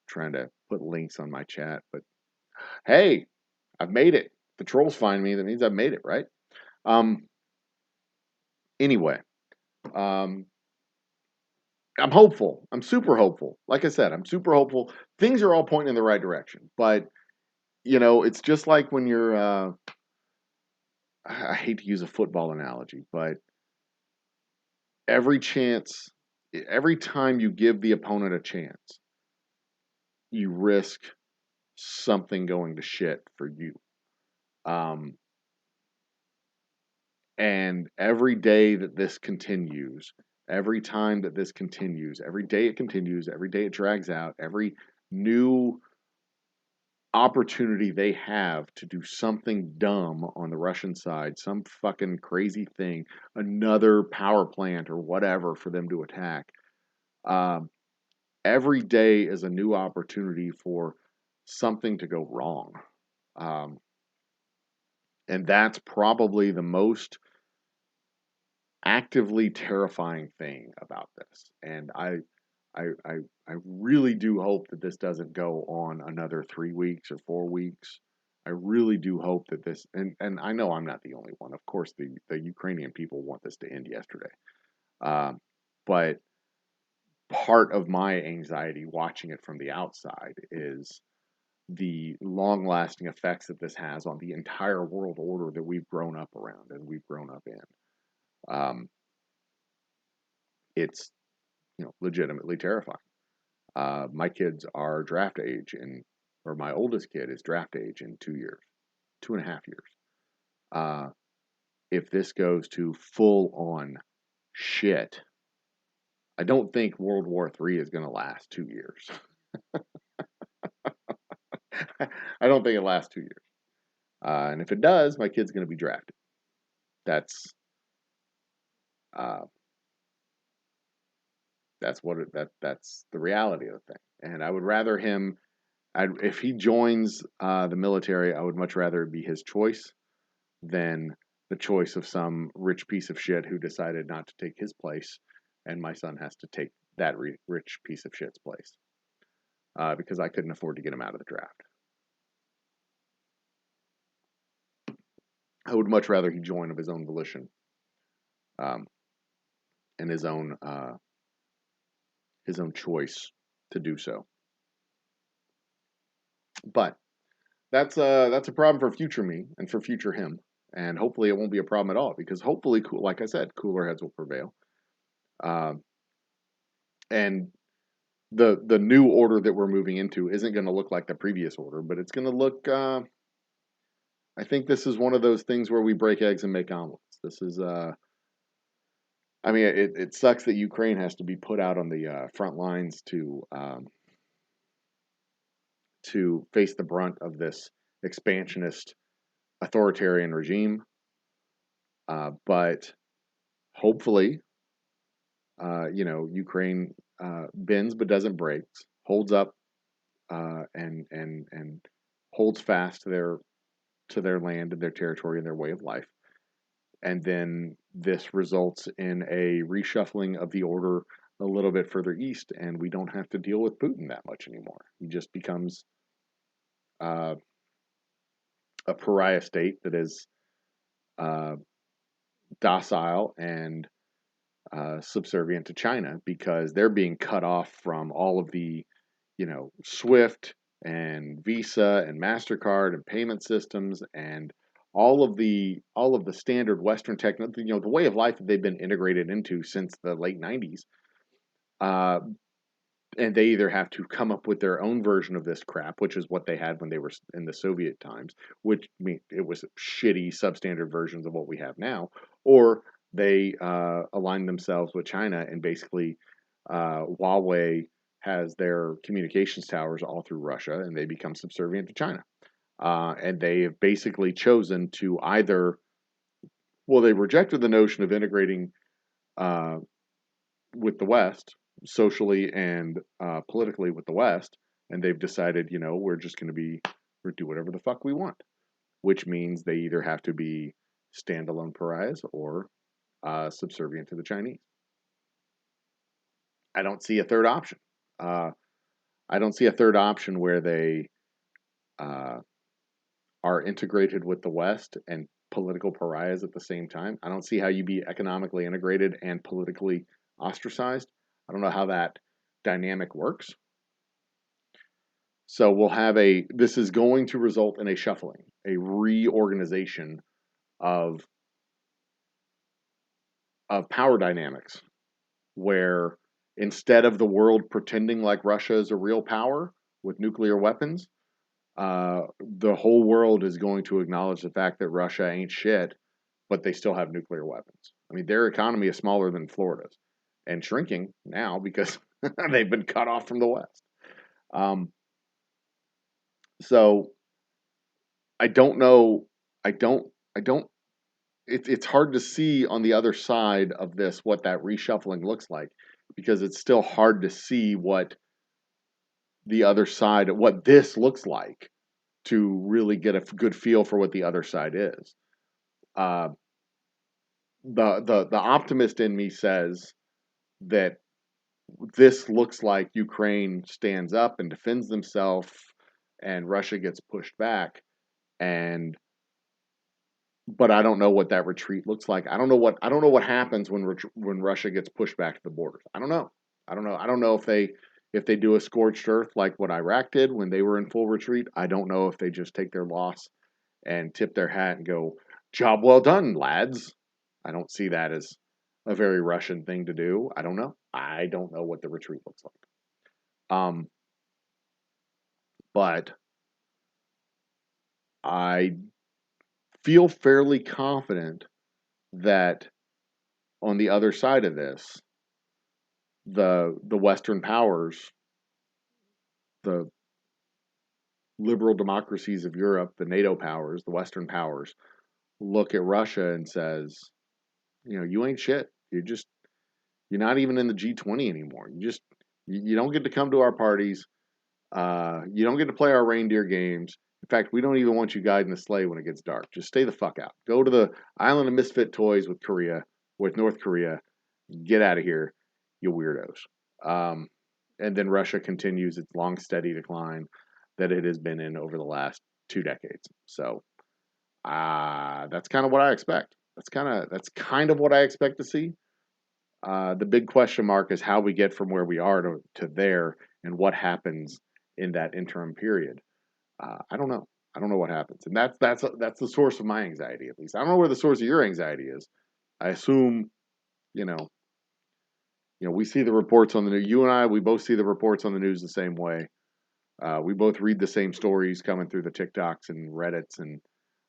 trying to put links on my chat. But hey, I've made it. The trolls find me. That means I've made it, right? Um. Anyway, um, I'm hopeful. I'm super hopeful. Like I said, I'm super hopeful. Things are all pointing in the right direction. But it's just like when you're. I hate to use a football analogy, but every chance, every time you give the opponent a chance, you risk something going to shit for you. Um, and every day that this continues, every time that this continues, every day it continues, every day it drags out, every new opportunity they have to do something dumb on the Russian side, some fucking crazy thing, another power plant or whatever for them to attack. Um, every day is a new opportunity for something to go wrong. Um, and that's probably the most actively terrifying thing about this. And I, I, I really do hope that this doesn't go on another 3 weeks or 4 weeks. I really do hope that this, and I know I'm not the only one. Of course, the Ukrainian people want this to end yesterday. Um, but part of my anxiety watching it from the outside is the long lasting effects that this has on the entire world order that we've grown up around and we've grown up in. Um, it's legitimately terrifying. My kids are draft age or my oldest kid is draft age in 2 years, 2.5 years. Uh, if this goes to full on shit, I don't think World War III is going to last 2 years. I don't think it lasts 2 years. And if it does, my kid's going to be drafted. That's uh, that's the reality of the thing. And I would rather him, if he joins the military, I would much rather it be his choice than the choice of some rich piece of shit who decided not to take his place, and my son has to take that rich piece of shit's place because I couldn't afford to get him out of the draft. I would much rather he join of his own volition um, and his own choice to do so. But that's a problem for future me and for future him, and hopefully it won't be a problem at all because hopefully, like I said, cooler heads will prevail. Um, and the new order that we're moving into isn't going to look like the previous order, but it's going to look. I think this is one of those things where we break eggs and make omelets. This is. I mean, it sucks that Ukraine has to be put out on the front lines to face the brunt of this expansionist authoritarian regime. But hopefully, Ukraine bends but doesn't break, holds up, and holds fast to their land and their territory and their way of life. And then this results in a reshuffling of the order a little bit further east, and we don't have to deal with Putin that much anymore. He just becomes uh, a pariah state that is uh, docile and subservient to China because they're being cut off from all of the, SWIFT and Visa and Mastercard and payment systems and all of the standard Western technology, the way of life that they've been integrated into since the late '90s. Uh, and they either have to come up with their own version of this crap, which is what they had when they were in the Soviet times, which it was shitty substandard versions of what we have now, or they align themselves with China and basically Huawei has their communications towers all through Russia and they become subservient to China. And they have basically chosen to either, well, they rejected the notion of integrating uh, with the West, socially and politically with the West, and they've decided, we're just going to we're do whatever the fuck we want, which means they either have to be standalone pariahs or subservient to the Chinese. I don't see a third option. Uh, I don't see a third option where they uh, are integrated with the West and political pariahs at the same time. I don't see how you be economically integrated and politically ostracized. I don't know how that dynamic works. So this is going to result in a shuffling, a reorganization of power dynamics where instead of the world pretending like Russia is a real power with nuclear weapons, the whole world is going to acknowledge the fact that Russia ain't shit, but they still have nuclear weapons. I mean, their economy is smaller than Florida's and shrinking now because they've been cut off from the West. Um, so I don't know. I don't. It's hard to see on the other side of this what that reshuffling looks like because it's still hard to see what the other side, what this looks like to really get a good feel for what the other side is. Uh, the optimist in me says that this looks like Ukraine stands up and defends themselves, and Russia gets pushed back. And but I don't know what that retreat looks like. I don't know what happens when Russia gets pushed back to the borders. I don't know. I don't know if they do a scorched earth like what Iraq did when they were in full retreat. I don't know if they just take their loss and tip their hat and go, "Job well done, lads." I don't see that as a very Russian thing to do. I don't know. I don't know what the retreat looks like. Um, but I feel fairly confident that on the other side of this, the Western powers, the liberal democracies of Europe, the NATO powers, the Western powers, look at Russia and says, you ain't shit. You're not even in the G20 anymore. You don't get to come to our parties. You don't get to play our reindeer games. In fact, we don't even want you guiding the sleigh when it gets dark. Just stay the fuck out. Go to the island of misfit toys with North Korea. Get out of here, you weirdos. Um, and then Russia continues its long, steady decline that it has been in over the last 2 decades. So that's kind of what I expect. That's kind of what I expect to see. The big question mark is how we get from where we are to there, and what happens in that interim period. I don't know. I don't know what happens, and that's the source of my anxiety. At least I don't know where the source of your anxiety is. I assume you know we see the reports on the news. You and I, we both see the reports on the news the same way. We both read the same stories coming through the TikToks and Reddits and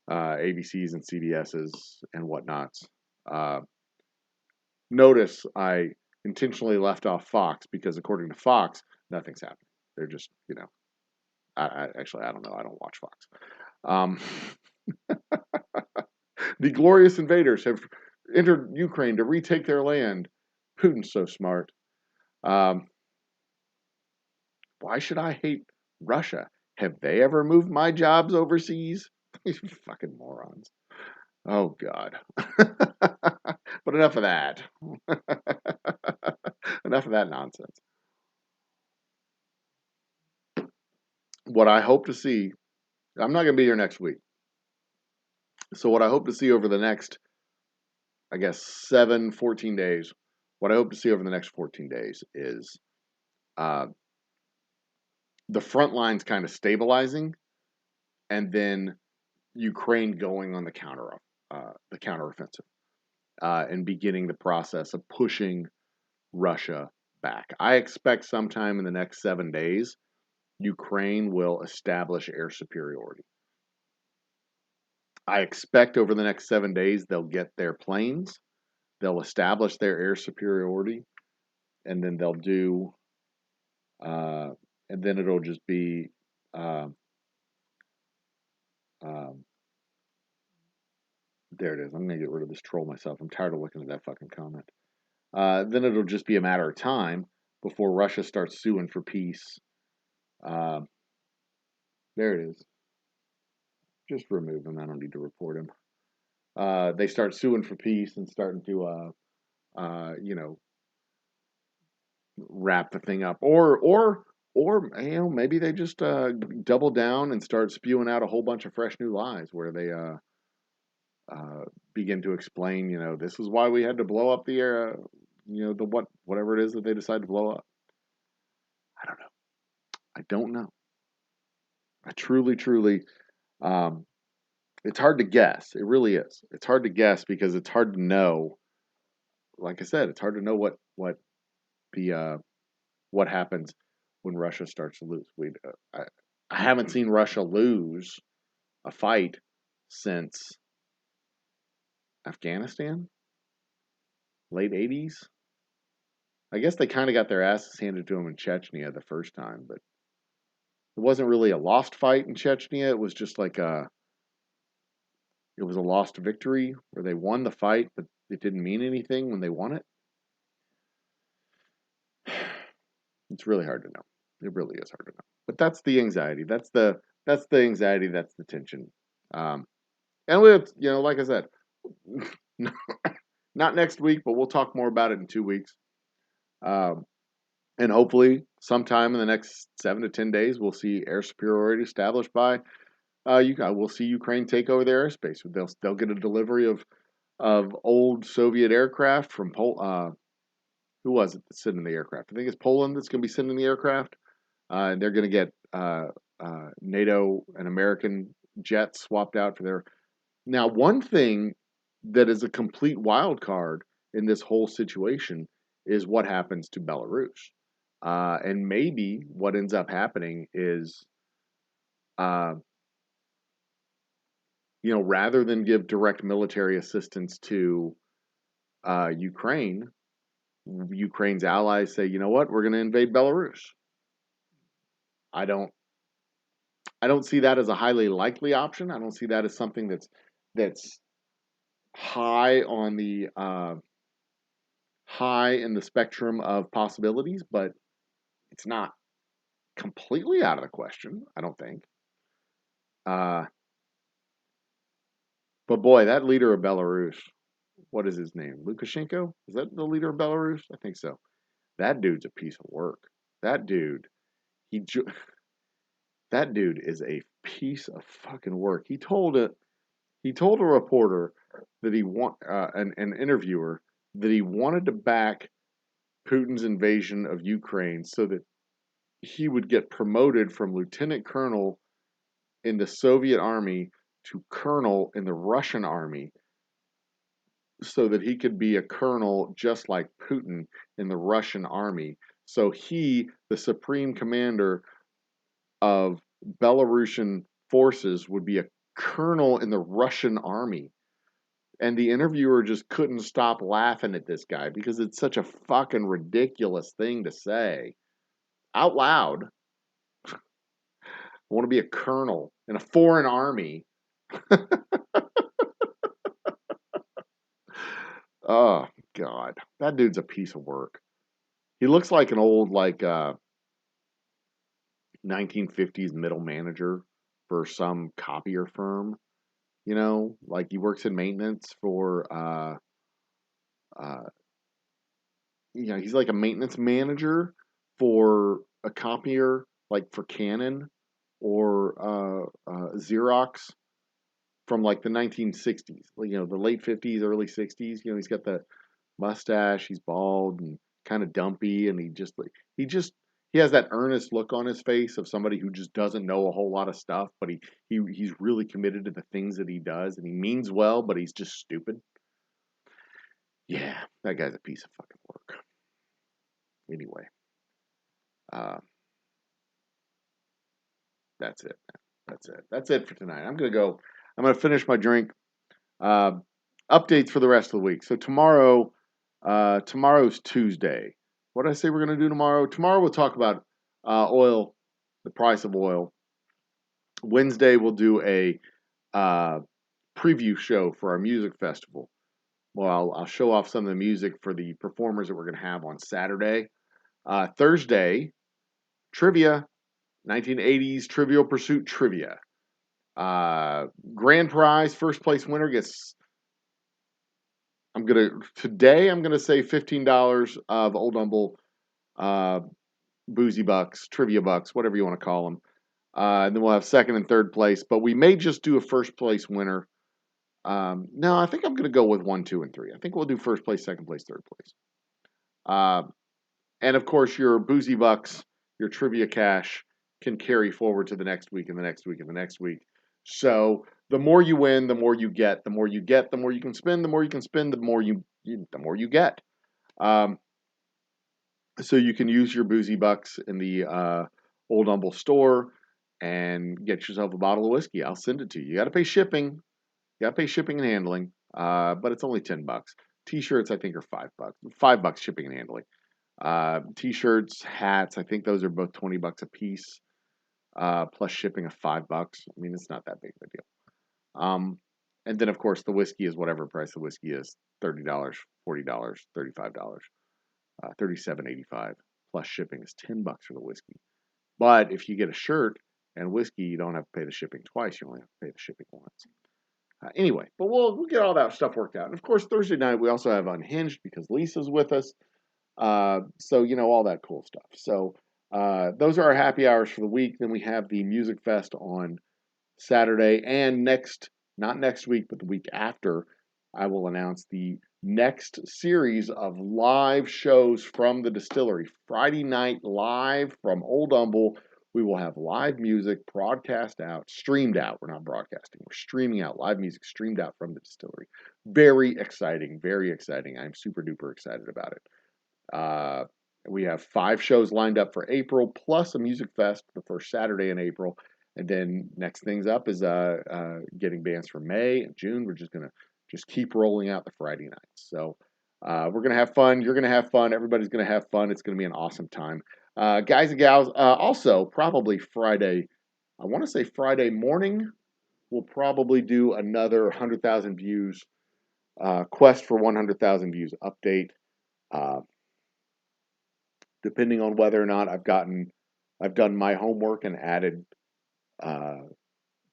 ABCs and CBSs and whatnots. Uh, Notice I intentionally left off Fox because according to Fox, nothing's happening. They're just, I don't know. I don't watch Fox. Um, the glorious invaders have entered Ukraine to retake their land. Putin's so smart. Um, why should I hate Russia? Have they ever moved my jobs overseas? These fucking morons. Oh, God. But enough of that. Enough of that nonsense. What I hope to see, I'm not going to be here next week. So, what I hope to see over the next, I guess, 14 days, what I hope to see over the next 14 days is uh, the front lines kind of stabilizing and then Ukraine going on the counteroffensive and beginning the process of pushing Russia back. I expect sometime in the next 7 days, Ukraine will establish air superiority. I expect over the next 7 days, they'll get their planes, they'll establish their air superiority, and then they'll do, and then it'll just be, uh, um, there it is. I'm going to get rid of this troll myself. I'm tired of looking at that fucking comment. Then it'll just be a matter of time before Russia starts suing for peace. Uh, there it is. Just remove him. I don't need to report him. they start suing for peace and starting to wrap the thing up, or maybe they just double down and start spewing out a whole bunch of fresh new lies where they uh, begin to explain, this is why we had to blow up the air, whatever it is that they decide to blow up. I don't know. I don't know. I truly, um, it's hard to guess. It really is. It's hard to guess because it's hard to know. Like I said, it's hard to know the what happens when Russia starts to lose. I haven't seen Russia lose a fight since Afghanistan, late 80s. I guess they kind of got their asses handed to them in Chechnya the first time, but it wasn't really a lost fight in Chechnya. It was just like it was a lost victory where they won the fight, but it didn't mean anything when they won it. It's really hard to know. It really is hard to know. But that's the anxiety. That's the anxiety. That's the tension. Um, and like I said, not next week, but we'll talk more about it in 2 weeks. Um, and hopefully, sometime in the next 7 to 10 days, we'll see air superiority established by we'll see Ukraine take over their airspace. They'll get a delivery of old Soviet aircraft from who was it that's sitting in the aircraft? I think it's Poland that's going to be sitting in the aircraft. And they're going to get NATO and American jets swapped out for their. Now, one thing that is a complete wild card in this whole situation is what happens to Belarus. And maybe what ends up happening is, uh, rather than give direct military assistance to Ukraine, Ukraine's allies say, you know what, we're going to invade Belarus. I don't I don't see that as a highly likely option. I don't see that as something that's high on the high in the spectrum of possibilities, but it's not completely out of the question. I don't think. Uh, but boy, that leader of Belarus, what is his name? Lukashenko? Is that the leader of Belarus? I think so. That dude's a piece of work. That dude, he that dude is a piece of fucking work. He told a reporter that an interviewer that he wanted to back Putin's invasion of Ukraine so that he would get promoted from lieutenant colonel in the Soviet army to colonel in the Russian army so that he could be a colonel just like Putin in the Russian army. So he, the supreme commander of Belarusian forces, would be a colonel in the Russian army. And the interviewer just couldn't stop laughing at this guy because it's such a fucking ridiculous thing to say out loud. I want to be a colonel in a foreign army. Oh God, that dude's a piece of work. He looks like an old 1950s middle manager for some copier firm. Like he works in maintenance for uh, he's like a maintenance manager for a copier, like for Canon or Xerox from like the 1960s, the late 50s, early 60s. He's got the mustache, he's bald and kind of dumpy, and he has that earnest look on his face of somebody who just doesn't know a whole lot of stuff, but he's really committed to the things that he does, and he means well, but he's just stupid. Yeah, that guy's a piece of fucking work. Anyway, uh, that's it. That's it. That's it for tonight. I'm gonna finish my drink. Uh, Updates for the rest of the week. So tomorrow's Tuesday. What did I say we're gonna do tomorrow? Tomorrow we'll talk about oil, the price of oil. Wednesday we'll do a uh, preview show for our music festival. Well, I'll show off some of the music for the performers that we're gonna have on Saturday. Thursday, trivia, 1980s Trivial Pursuit trivia. Grand prize, first place winner gets Today I'm gonna say $15 of Old Humble uh, boozy bucks, trivia bucks, whatever you want to call them. And then we'll have second and third place, but we may just do a first place winner. No, I think I'm going to go with one, two, and three. I think we'll do first place, second place, third place. Uh, and of course, your boozy bucks, your trivia cash can carry forward to the next week and the next week and the next week. So the more you win, the more you get. The more you get, the more you can spend. The more you can spend, the more you get. Um, so you can use your boozy bucks in the Old Humble store and get yourself a bottle of whiskey. I'll send it to you. You got to pay shipping. You got to pay shipping and handling, but it's only $10. T-shirts, I think, are $5. $5 shipping and handling. T-shirts, hats, I think those are both $20 a piece, plus shipping of $5. I mean, it's not that big of a deal. And then, of course, the whiskey is whatever price the whiskey is: $30, $40, $35, 37.85 plus shipping is $10 for the whiskey. But if you get a shirt and whiskey, you don't have to pay the shipping twice. You only have to pay the shipping once. Anyway, but we'll get all that stuff worked out. And of course, Thursday night we also have Unhinged because Lisa's with us. So all that cool stuff. So those are our happy hours for the week. Then we have the Music Fest on Saturday, and not next week, but the week after, I will announce the next series of live shows from the distillery. Friday night live from Old Humble. We will have live music broadcast out, streamed out. We're not broadcasting, we're streaming out live music streamed out from the distillery. Very exciting, very exciting. I'm super duper excited about it. We have 5 shows lined up for April, plus a music fest the first Saturday in April. And then next things up is getting bands for May and June. We're just gonna keep rolling out the Friday nights. So we're gonna have fun. You're gonna have fun. Everybody's gonna have fun. It's gonna be an awesome time, guys and gals. Also, probably Friday. I want to say Friday morning. We'll probably do another 100,000 views quest for 100,000 views update. Uh, Depending on whether or not I've done my homework and added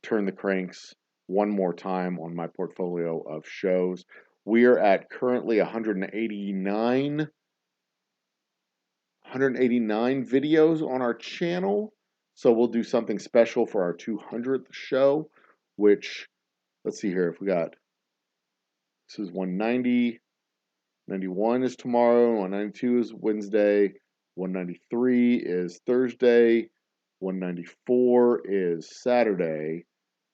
turn the cranks one more time on my portfolio of shows. We are at currently 189 videos on our channel. So we'll do something special for our 200th show, which, let's see here, if we got, this is 190, 91 is tomorrow, 192 is Wednesday, 193 is Thursday, 194 is Saturday,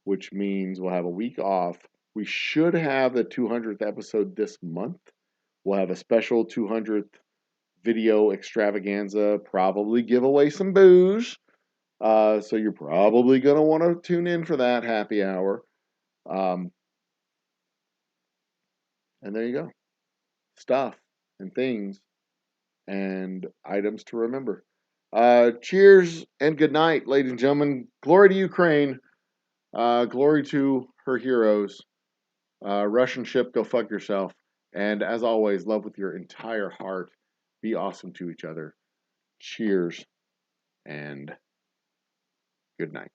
which means we'll have a week off. We should have the 200th episode this month. We'll have a special 200th video extravaganza, probably give away some booze. So you're probably going to want to tune in for that happy hour. And there you go. Stuff and things and items to remember. Cheers and good night, ladies and gentlemen. Glory to Ukraine. Glory to her heroes. Russian ship, go fuck yourself. And as always, love with your entire heart. Be awesome to each other. Cheers and good night.